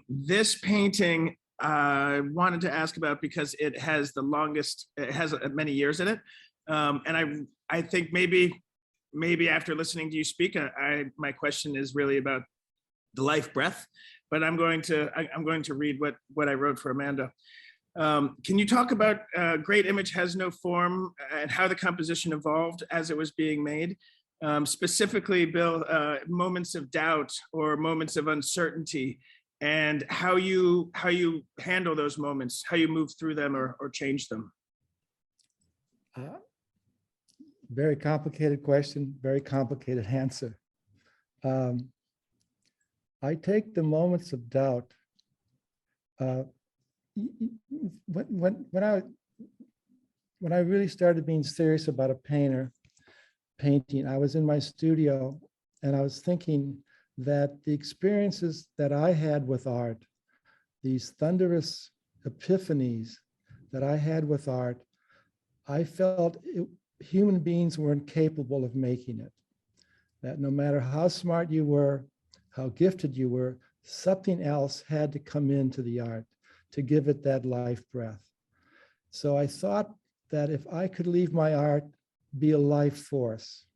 This painting I wanted to ask about because it has the longest, it has many years in it. And I think maybe after listening to you speak, my question is really about the life breath, but I'm going to read what I wrote for Amanda. Can you talk about Great Image Has No Form and how the composition evolved as it was being made? Specifically, Bill, moments of doubt or moments of uncertainty, and how you handle those moments, how you move through them or change them. Very complicated question, very complicated answer. I take the moments of doubt. When I really started being serious about a painting, I was in my studio and I was thinking that the experiences that I had with art, these thunderous epiphanies that I had with art, I felt human beings weren't capable of making it. That no matter how smart you were, how gifted you were, something else had to come into the art to give it that life breath. So I thought that if I could leave my art be a life force,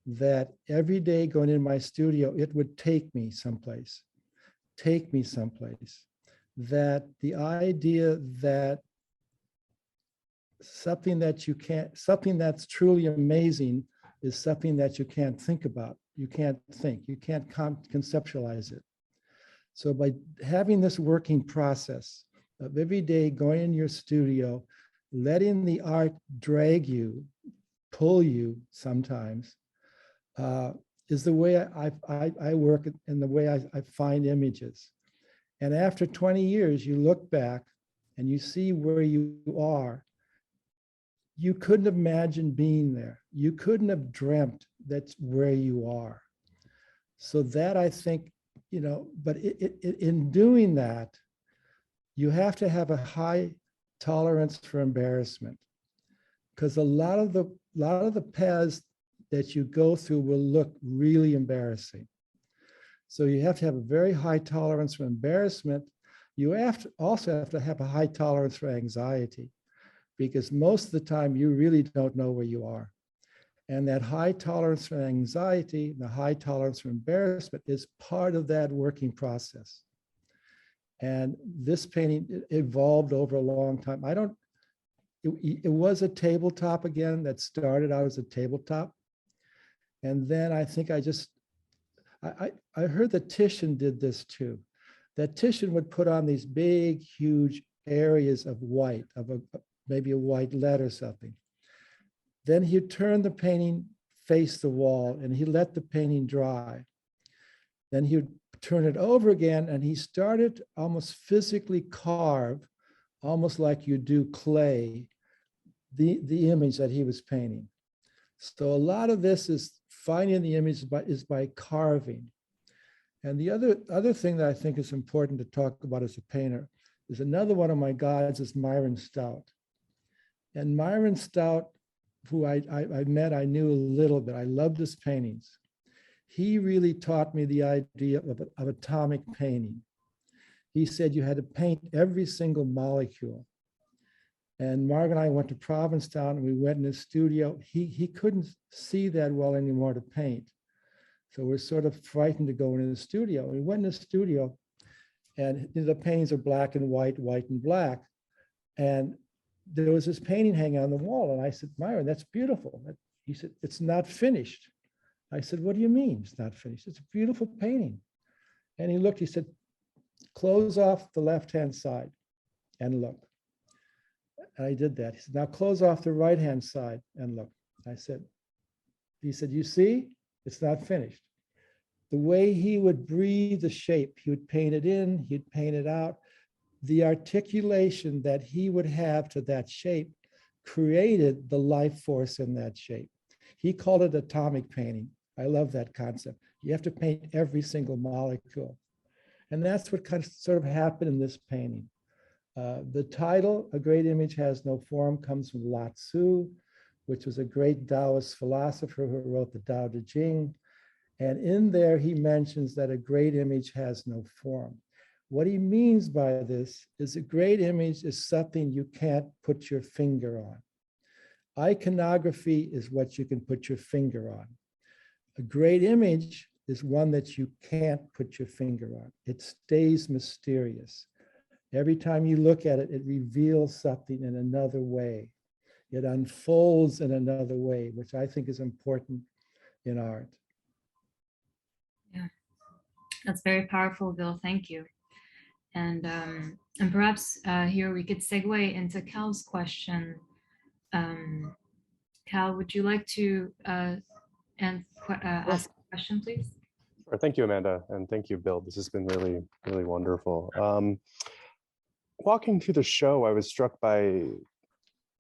that every day going in my studio, it would take me someplace. That the idea that something that's truly amazing is something that you can't think about. You can't conceptualize it. So by having this working process of every day going in your studio, letting the art drag you, pull you sometimes, is the way I work and the way I find images. And after 20 years, you look back and you see where you are. You couldn't imagine being there. You couldn't have dreamt that's where you are. So that, I think, but in doing that, you have to have a high tolerance for embarrassment, because a lot of the paths that you go through will look really embarrassing. So you have to have a very high tolerance for embarrassment. You also have to have a high tolerance for anxiety, because most of the time you really don't know where you are. And that high tolerance for anxiety, the high tolerance for embarrassment is part of that working process. And this painting evolved over a long time. It was a tabletop again that started out as a tabletop. And then I think I heard that Titian did this too. That Titian would put on these big, huge areas of white, maybe a white lead or something. Then he'd turn the painting, face the wall, and he let the painting dry. Then he would turn it over again, and he started to almost physically carve, almost like you do clay, the image that he was painting. So a lot of this is finding the image by carving. And the other thing that I think is important to talk about as a painter is another one of my gods is Myron Stout. And Myron Stout, who I met, I knew a little bit. I loved his paintings. He really taught me the idea of atomic painting. He said you had to paint every single molecule. And Mark and I went to Provincetown and we went in his studio. He couldn't see that well anymore to paint. So we're sort of frightened to go into the studio. We went in the studio and the paintings are black and white, white and black. And there was this painting hanging on the wall. And I said, Myron, that's beautiful. He said, it's not finished. I said, what do you mean it's not finished? It's a beautiful painting. And he looked, he said, close off the left-hand side and look. And I did that. He said, now close off the right-hand side and look. He said, you see, it's not finished. The way he would breathe the shape, he would paint it in, he'd paint it out. The articulation that he would have to that shape created the life force in that shape. He called it atomic painting. I love that concept. You have to paint every single molecule. And that's what kind of sort of happened in this painting. The title, A Great Image Has No Form, comes from Lao Tzu, which was a great Taoist philosopher who wrote the Tao Te Ching. And in there, he mentions that a great image has no form. What he means by this is a great image is something you can't put your finger on. Iconography is what you can put your finger on. A great image is one that you can't put your finger on. It stays mysterious. Every time you look at it, it reveals something in another way. It unfolds in another way, which I think is important in art. Yeah, that's very powerful, Bill. Thank you. And perhaps here we could segue into Cal's question. Cal, would you like to ask a question, please? Sure. Thank you, Amanda, and thank you, Bill. This has been really, really wonderful. Walking through the show, I was struck by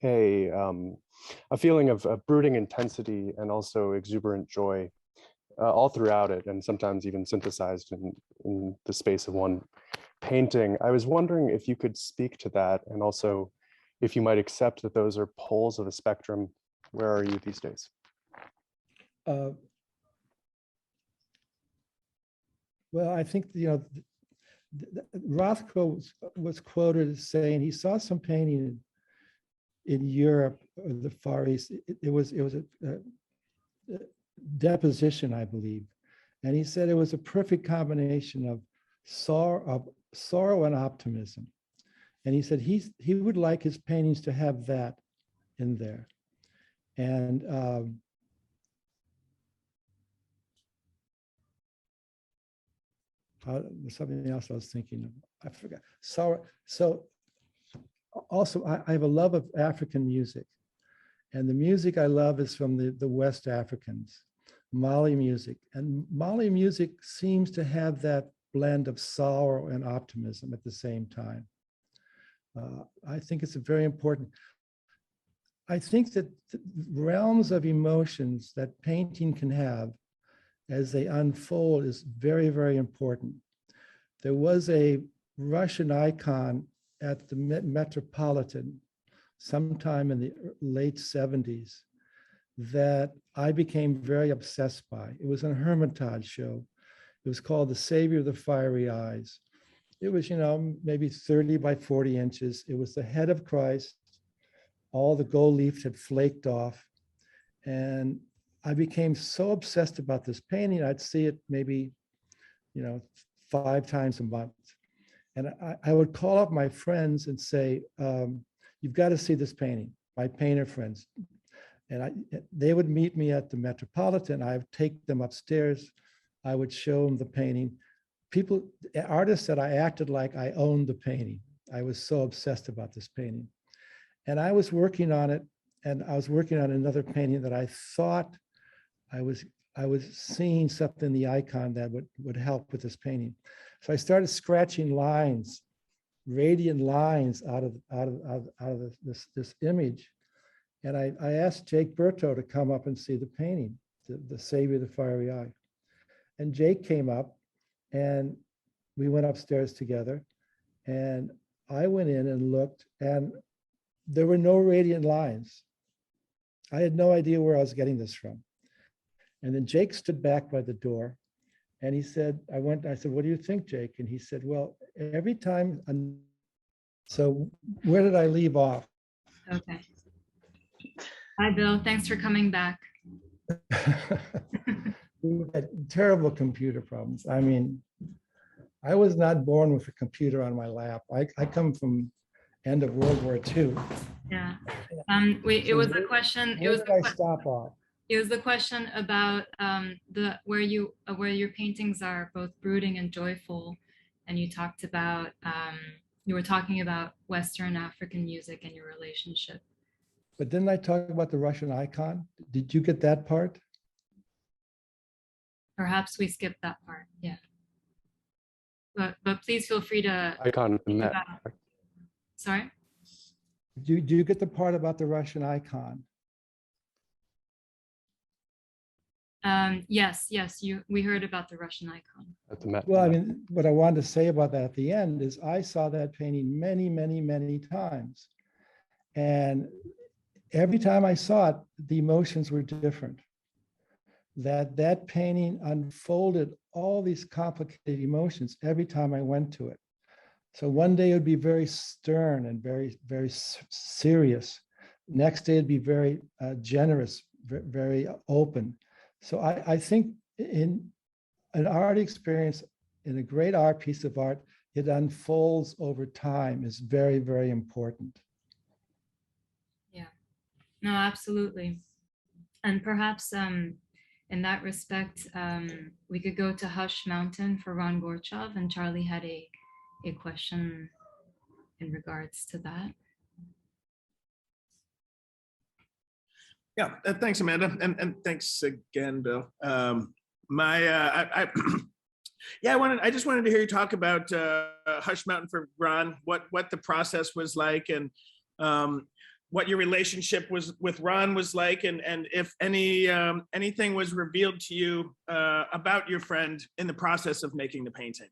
a feeling of brooding intensity and also exuberant joy all throughout it, and sometimes even synthesized in the space of one painting. I was wondering if you could speak to that, and also if you might accept that those are poles of a spectrum. Where are you these days? Well, I think, Rothko was quoted as saying he saw some painting in Europe or the Far East. It was a deposition, I believe. And he said it was a perfect combination of sorrow and optimism. And he said he would like his paintings to have that in there. And something else I was thinking of, I forgot. So also I have a love of African music. And the music I love is from the West Africans, Mali music. And Mali music seems to have that blend of sorrow and optimism at the same time. I think it's a very important. I think that the realms of emotions that painting can have as they unfold is very, very important. There was a Russian icon at the Metropolitan sometime in the late 70s that I became very obsessed by. It was a Hermitage show. It was called The Savior of the Fiery Eyes. It was, maybe 30 by 40 inches. It was the head of Christ. All the gold leaf had flaked off. And I became so obsessed about this painting, I'd see it maybe, 5 times a month. And I would call up my friends and say, you've got to see this painting, my painter friends. And they would meet me at the Metropolitan. I would take them upstairs. I would show them the painting. Artists said I acted like I owned the painting. I was so obsessed about this painting. And I was working on it, and I was working on another painting that I thought I was seeing something in the icon that would help with this painting. So I started scratching lines, radiant lines out of this image. And I asked Jake Berto to come up and see the painting, the Savior of the Fiery Eye. And Jake came up, and we went upstairs together. And I went in and looked, and there were no radiant lines. I had no idea where I was getting this from. And then Jake stood back by the door, and he said, I said, what do you think, Jake? And he said, well, every time, so where did I leave off? Okay. Hi, Bill. Thanks for coming back. We had terrible computer problems. I mean, I was not born with a computer on my lap. I come from end of World War II. Yeah. It was a question. It was Where did I stop off? It was the question about where your paintings are both brooding and joyful, and you talked about you were talking about Western African music and your relationship. But didn't I talk about the Russian icon? Did you get that part? Perhaps we skipped that part. Yeah. But please feel free to. Icon in that. Sorry. Do you get the part about the Russian icon? Yes, we heard about the Russian icon. At the Met. Well, I mean, what I wanted to say about that at the end is I saw that painting many, many, many times. And every time I saw it, the emotions were different. That painting unfolded all these complicated emotions every time I went to it. So one day it would be very stern and very, very serious. Next day it'd be very generous, very open. So I think in an art experience, in a great art piece of art, it unfolds over time is very, very important. Yeah, no, absolutely. And perhaps in that respect, we could go to Hush Mountain for Ron Gorchov, and Charlie had a question in regards to that. Yeah, thanks, Amanda, and thanks again, Bill. I just wanted to hear you talk about Hush Mountain for Ron, what the process was like, and what your relationship with Ron was like, and if anything was revealed to you about your friend in the process of making the painting.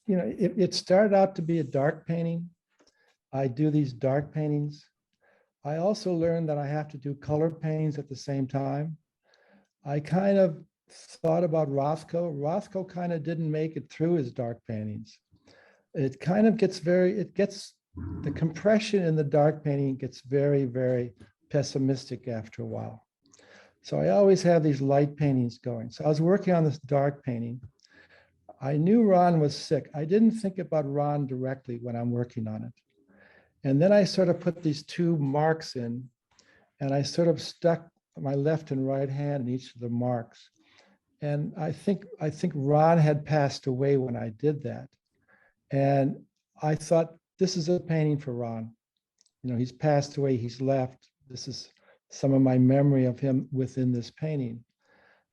It started out to be a dark painting. I do these dark paintings. I also learned that I have to do color paintings at the same time. I kind of thought about Rothko. Rothko kind of didn't make it through his dark paintings. It kind of gets the compression in the dark painting gets very, very pessimistic after a while. So I always have these light paintings going. So I was working on this dark painting. I knew Ron was sick. I didn't think about Ron directly when I'm working on it. And then I sort of put these two marks in, and I sort of stuck my left and right hand in each of the marks. And I think Ron had passed away when I did that. And I thought, this is a painting for Ron. He's passed away, he's left. This is some of my memory of him within this painting.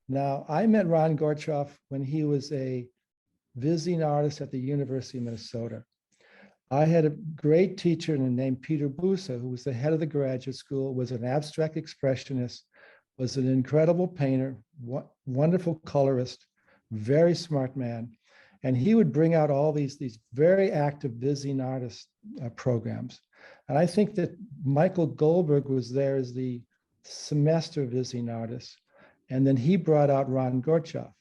Now, I met Ron Gorchov when he was a visiting artist at the University of Minnesota. I had a great teacher named Peter Busa, who was the head of the graduate school, was an abstract expressionist, was an incredible painter, wonderful colorist, very smart man. And he would bring out all these very active visiting artist programs. And I think that Michael Goldberg was there as the semester visiting artist. And then he brought out Ron Gorchov.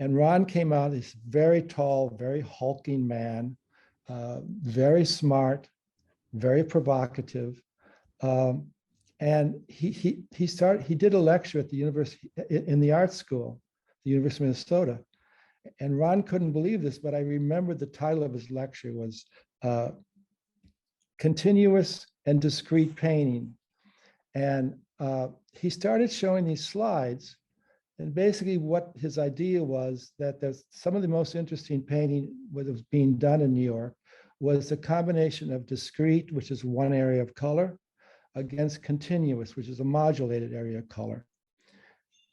And Ron came out, this very tall, very hulking man, very smart, very provocative. And he did a lecture at the university, in the art school, the University of Minnesota. And Ron couldn't believe this, but I remember the title of his lecture was Continuous and Discrete Painting. And he started showing these slides. And basically what his idea was that there's some of the most interesting painting that was being done in New York was the combination of discrete, which is one area of color, against continuous, which is a modulated area of color.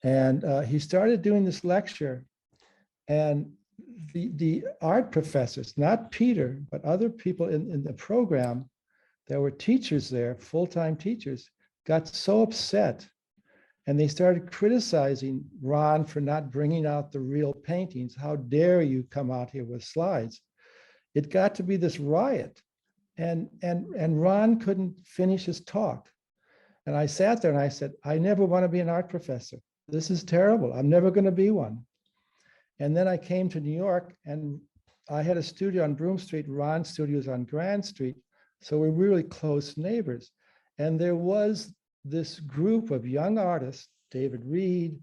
And he started doing this lecture, and the art professors, not Peter, but other people in the program, there were teachers there, full-time teachers, got so upset. And they started criticizing Ron for not bringing out the real paintings. How dare you come out here with slides? It got to be this riot. And Ron couldn't finish his talk. And I sat there and I said, I never want to be an art professor. This is terrible. I'm never going to be one. And then I came to New York, and I had a studio on Broome Street. Ron's studio was on Grand Street. So we're really close neighbors. And there was this group of young artists, David Reed,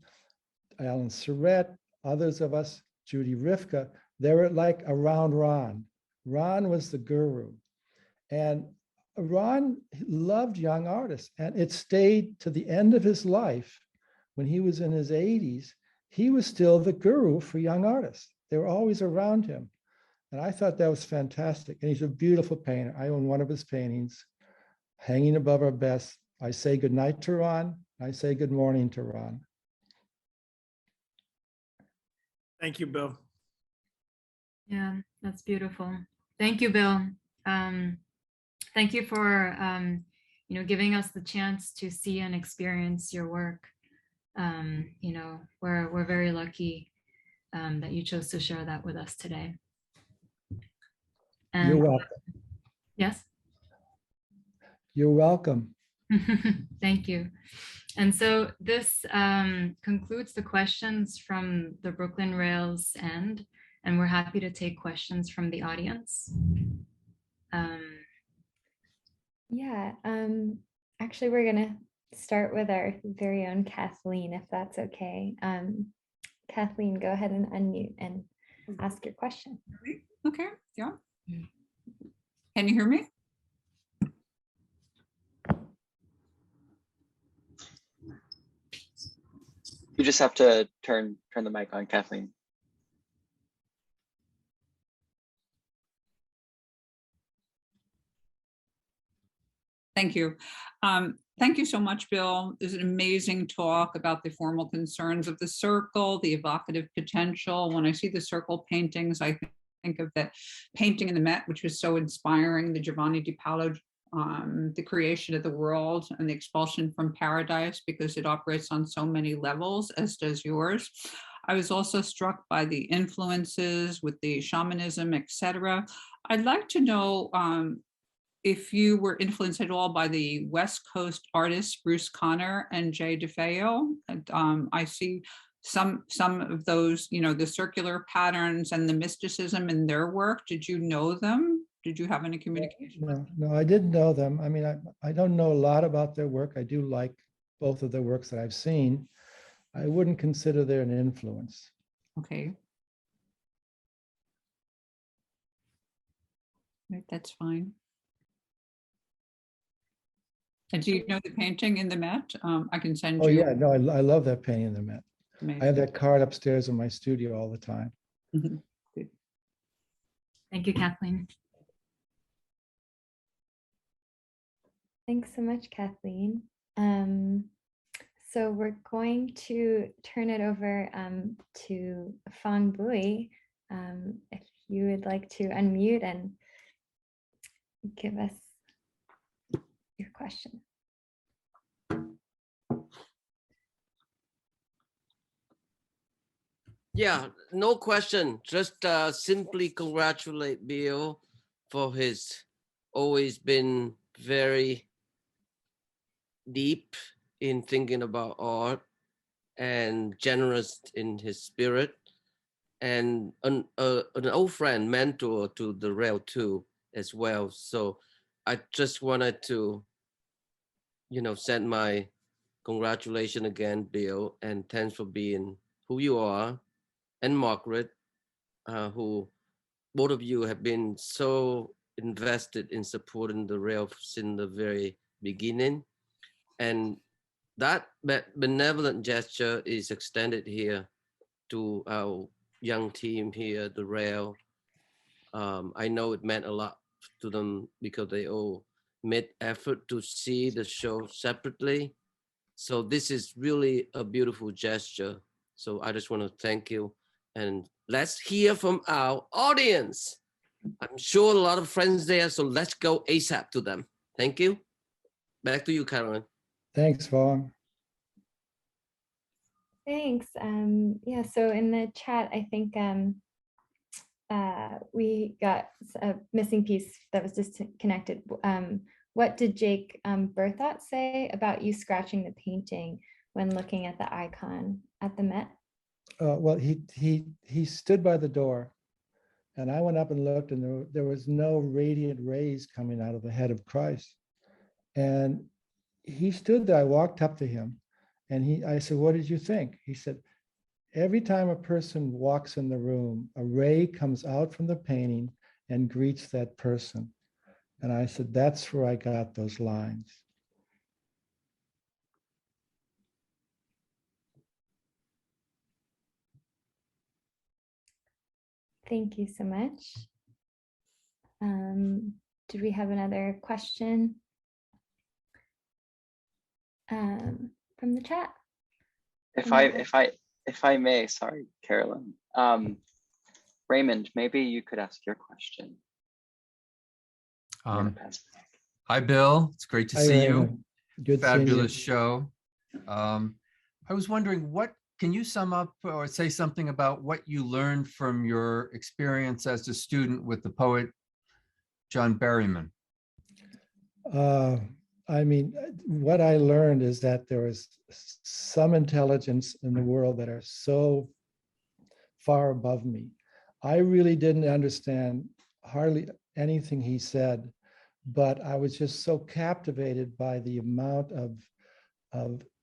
Alan Surratt, others of us, Judy Rifka, they were like around Ron. Ron was the guru. And Ron loved young artists, and it stayed to the end of his life. When he was in his 80s, he was still the guru for young artists. They were always around him. And I thought that was fantastic. And he's a beautiful painter. I own one of his paintings hanging above our best. I say good night to Ron. I say good morning to Ron. Thank you, Bill. Yeah, that's beautiful. Thank you, Bill. Thank you for giving us the chance to see and experience your work. You know, we're very lucky that you chose to share that with us today. And You're welcome. yes. You're welcome. Thank you. And so this concludes the questions from the Brooklyn Rail's end, and we're happy to take questions from the audience. Yeah, actually, we're gonna start with our very own Kathleen, if that's okay. Kathleen, go ahead and unmute and ask your question. Okay, yeah. Can you hear me? You just have to turn the mic on, Kathleen. Thank you. Thank you so much, Bill. This is an amazing talk about the formal concerns of the circle, the evocative potential. When I see the circle paintings, I think of that painting in the Met, which was so inspiring, the Giovanni di Paolo, the creation of the world and the expulsion from paradise, because it operates on so many levels, as does yours. I was also struck by the influences with the shamanism, etc. I'd like to know if you were influenced at all by the West Coast artists, Bruce Conner and Jay DeFeo. I see some of those, you know, the circular patterns and the mysticism in their work. Did you know them? Did you have any communication? No, I didn't know them. I mean, I don't know a lot about their work. I do like both of their works that I've seen. I wouldn't consider they're an influence. Okay. Right, that's fine. And do you know the painting in the Met? I can send you. Oh yeah, no, I love that painting in the Met. Amazing. I have that card upstairs in my studio all the time. Good. Thank you, Kathleen. Thanks so much, Kathleen. So we're going to turn it over to Fong Bui. If you would like to unmute and give us your question. Yeah, no question. Just simply congratulate Bill for his always been very deep in thinking about art and generous in his spirit, and an old friend, mentor to the Rail too as well. So I just wanted to, you know, send my congratulations again, Bill, and thanks for being who you are, and Margaret, who both of you have been so invested in supporting the Rail since the very beginning. And that benevolent gesture is extended here to our young team here at the Rail. I know it meant a lot to them because they all made effort to see the show separately. So this is really a beautiful gesture. So I just want to thank you. And let's hear from our audience. I'm sure a lot of friends there, so let's go ASAP to them. Thank you. Back to you, Carolyn. Thanks, Fong. Thanks. Yeah, so in the chat, I think we got a missing piece that was disconnected. What did Jake Berthot say about you scratching the painting when looking at the icon at the Met? Well, he stood by the door, and I went up and looked, and there was no radiant rays coming out of the head of Christ. And he stood there. I walked up to him, and I said, "What did you think?" He said, "Every time a person walks in the room, a ray comes out from the painting and greets that person." And I said, "That's where I got those lines." Thank you so much. Did we have another question from the chat? If I may, sorry, Carolyn. Raymond, maybe you could ask your question. Hi, Bill. It's great to Hi, see Raymond. you. Good seeing you. Fabulous show. I was wondering, can you sum up or say something about what you learned from your experience as a student with the poet John Berryman? I mean, what I learned is that there is some intelligence in the world that are so far above me. I really didn't understand hardly anything he said, but I was just so captivated by the amount of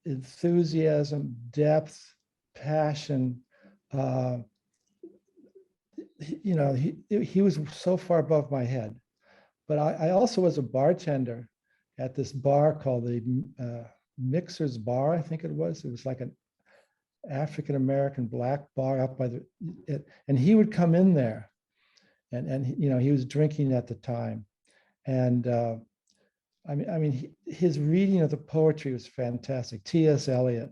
enthusiasm, depth, passion. You know, he was so far above my head. But I also was a bartender at this bar called the Mixer's Bar, I think it was. It was like an African-American black bar up by and he would come in there, and you know, he was drinking at the time. And his reading of the poetry was fantastic. T.S. Eliot,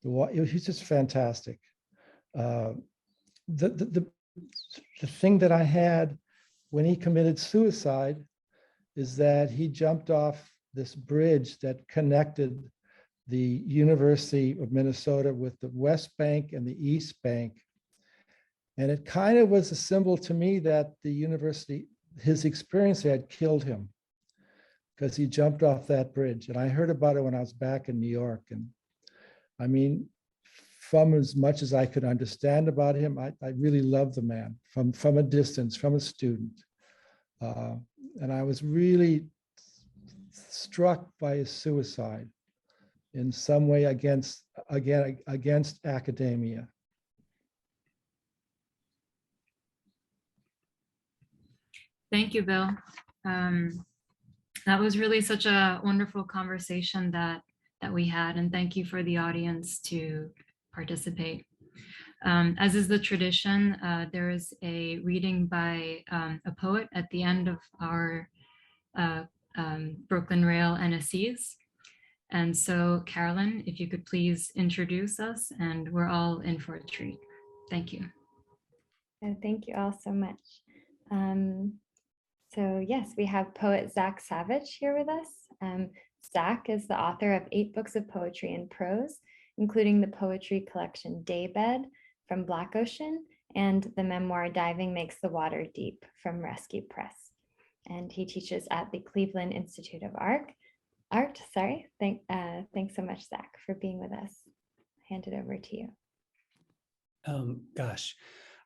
he's just fantastic. The thing that I had when he committed suicide is that he jumped off this bridge that connected the University of Minnesota with the West Bank and the East Bank. And it kind of was a symbol to me that the university, his experience had killed him because he jumped off that bridge. And I heard about it when I was back in New York. And I mean, from as much as I could understand about him, I really loved the man from a distance, from a student. And I was really struck by his suicide in some way against academia. Thank you, Bill. That was really such a wonderful conversation that we had, and thank you for the audience to participate. As is the tradition, there is a reading by a poet at the end of our Brooklyn Rail NSEs. And so, Carolyn, if you could please introduce us, and we're all in for a treat. Thank you. Thank you all so much. So yes, we have poet Zach Savich here with us. Zach is the author of 8 books of poetry and prose, including the poetry collection Daybed from Black Ocean and the memoir Diving Makes the Water Deep from Rescue Press. And he teaches at the Cleveland Institute of Art. Thanks so much, Zach, for being with us. Hand it over to you. Gosh,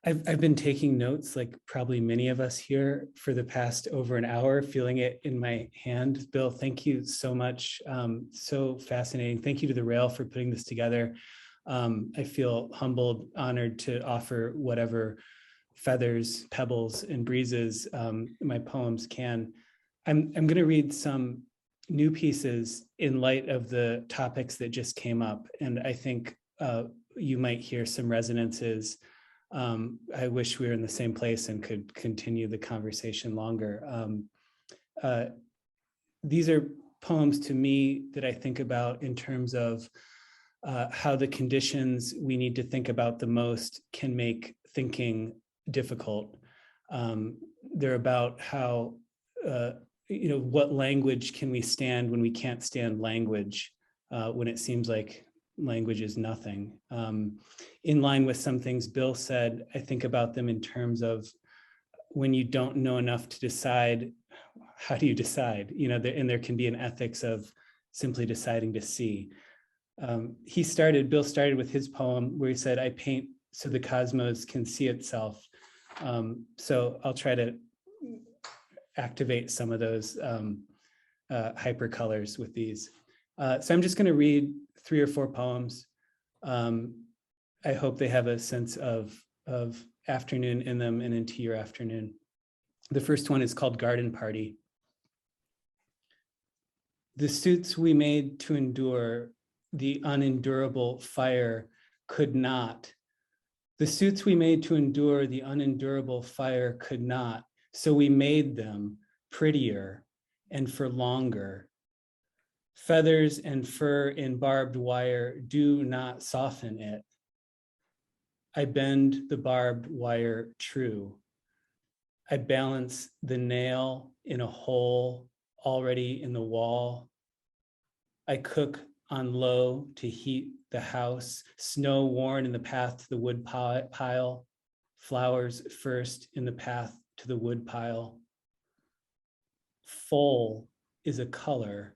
I've been taking notes, like probably many of us here, for the past over an hour, feeling it in my hand. Bill, thank you so much. So fascinating. Thank you to the Rail for putting this together. I feel humbled, honored to offer whatever feathers, pebbles, and breezes my poems can. I'm going to read some new pieces in light of the topics that just came up, and I think you might hear some resonances. I wish we were in the same place and could continue the conversation longer. These are poems to me that I think about in terms of how the conditions we need to think about the most can make thinking difficult. They're about how, what language can we stand when we can't stand language, when it seems like language is nothing. In line with some things Bill said, I think about them in terms of when you don't know enough to decide, how do you decide? And there can be an ethics of simply deciding to see. Bill started with his poem where he said, I paint so the cosmos can see itself. So I'll try to activate some of those hypercolors with these. So I'm just going to read 3 or 4 poems. I hope they have a sense of afternoon in them and into your afternoon. The first one is called Garden Party. The suits we made to endure the unendurable fire could not. The suits we made to endure the unendurable fire could not. So we made them prettier and for longer. Feathers and fur in barbed wire do not soften it. I bend the barbed wire true. I balance the nail in a hole already in the wall. I cook on low to heat the house, snow worn in the path to the wood pile, flowers first in the path to the wood pile. Full is a color.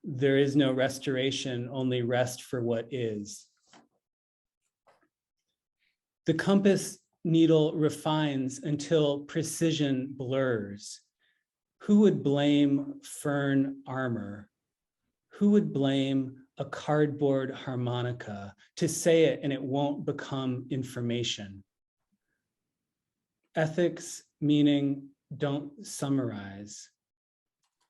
There is no restoration, only rest for what is. The compass needle refines until precision blurs. Who would blame fern armor? Who would blame a cardboard harmonica? To say it and it won't become information. Ethics meaning don't summarize.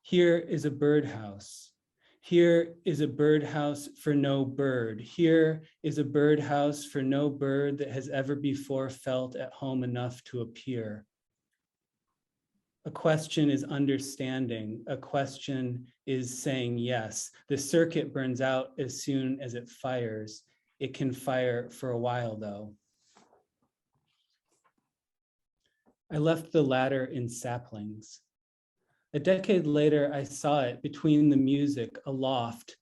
Here is a birdhouse. Here is a birdhouse for no bird. Here is a birdhouse for no bird that has ever before felt at home enough to appear. A question is understanding. A question is saying yes. The circuit burns out as soon as it fires. It can fire for a while though. I left the ladder in saplings. A decade later, I saw it between the music aloft.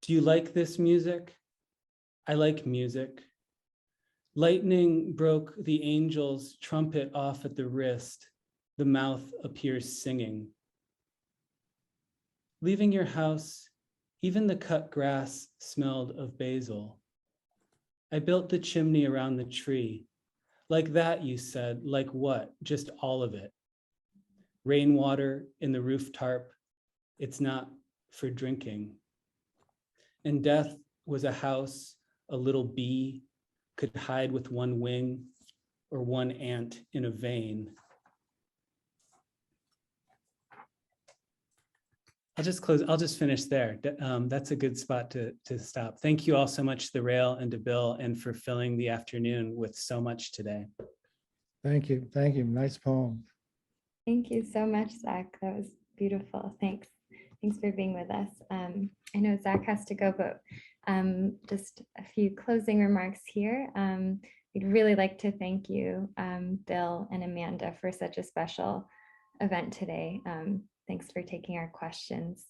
Do you like this music? I like music. Lightning broke the angel's trumpet off at the wrist. The mouth appears singing. Leaving your house, even the cut grass smelled of basil. I built the chimney around the tree. Like that, you said, like what? Just all of it. Rainwater in the roof tarp, it's not for drinking. And death was a house a little bee could hide with one wing or one ant in a vein. I'll just finish there. That's a good spot to stop. Thank you all so much to the Rail and to Bill and for filling the afternoon with so much today. Thank you. Thank you. Nice poem. Thank you so much, Zach. That was beautiful. Thanks. Thanks for being with us. I know Zach has to go, but just a few closing remarks here. We'd really like to thank you, Bill and Amanda, for such a special event today. Thanks for taking our questions.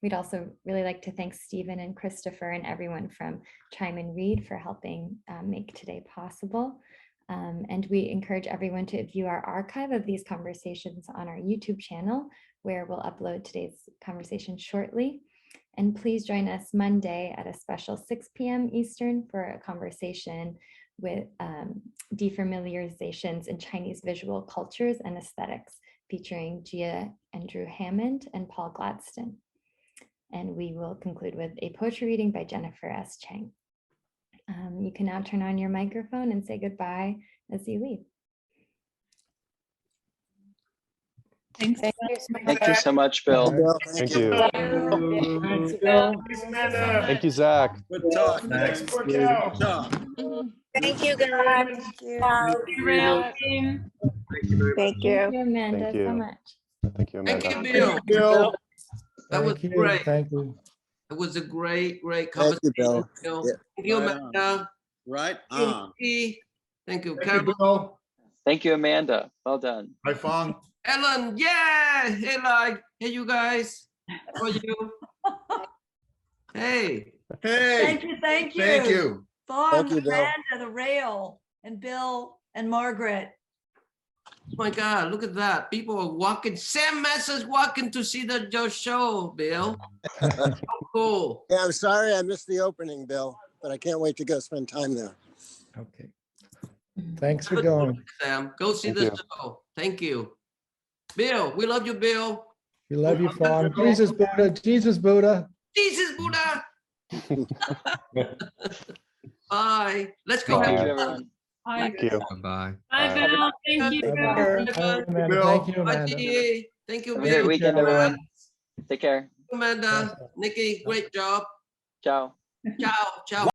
We'd also really like to thank Stephen and Christopher and everyone from Chime and Read for helping make today possible. And we encourage everyone to view our archive of these conversations on our YouTube channel, where we'll upload today's conversation shortly. And please join us Monday at a special 6 p.m. Eastern for a conversation with defamiliarizations in Chinese visual cultures and aesthetics, featuring Gia Andrew Hammond and Paul Gladstone. And we will conclude with a poetry reading by Jennifer S. Chang. You can now turn on your microphone and say goodbye as you leave. Thanks. Thank you so much, Bill. Thank you. Thanks, Bill. Thanks, Amanda. Thank you, Zach. Good talk. Thanks, Cal. Thank you, guys. Thank you, Rail team. Thank you, Amanda, Thank you. so much. Thank you, Amanda. Thank you, Bill. Bill. That was Thank you. great. Thank you. It was a great Thank conversation. you, Bill. Bill. Yeah. Thank you, Right on. Amanda. Right Thank you, on. Nikki. Thank you, Thank Carol. you, Bill. Thank you, Amanda. Well done. Hi, Fong. Ellen, yeah. Hey, like, hey, you guys. How are you? Hey. Hey. Thank you, thank you. Thank you. Fong, Thank you, Bill. Amanda, the Rail, and Bill and Margaret. Oh my God, look at that. People are walking. Sam Messa's walking to see the show, Bill. So cool. Yeah, I'm sorry I missed the opening, Bill, but I can't wait to go spend time there. Okay. Thanks for going. Sam, go see Thank the you. show. Thank you. Bill, we love you, Bill. We love you, Fawn. Jesus Buddha. Jesus Buddha. Jesus Buddha. Bye. Let's go. Bye. Thank have you, fun. everyone. Thank you. Bye. Bye, Bill. Thank you. Bye-bye. Bye. Amanda. Thank you, Bye, Amanda. G. Thank you, Have a great Bill. weekend, Bye. everyone. Take care. Amanda, Nikki, great job. Ciao. Ciao, ciao.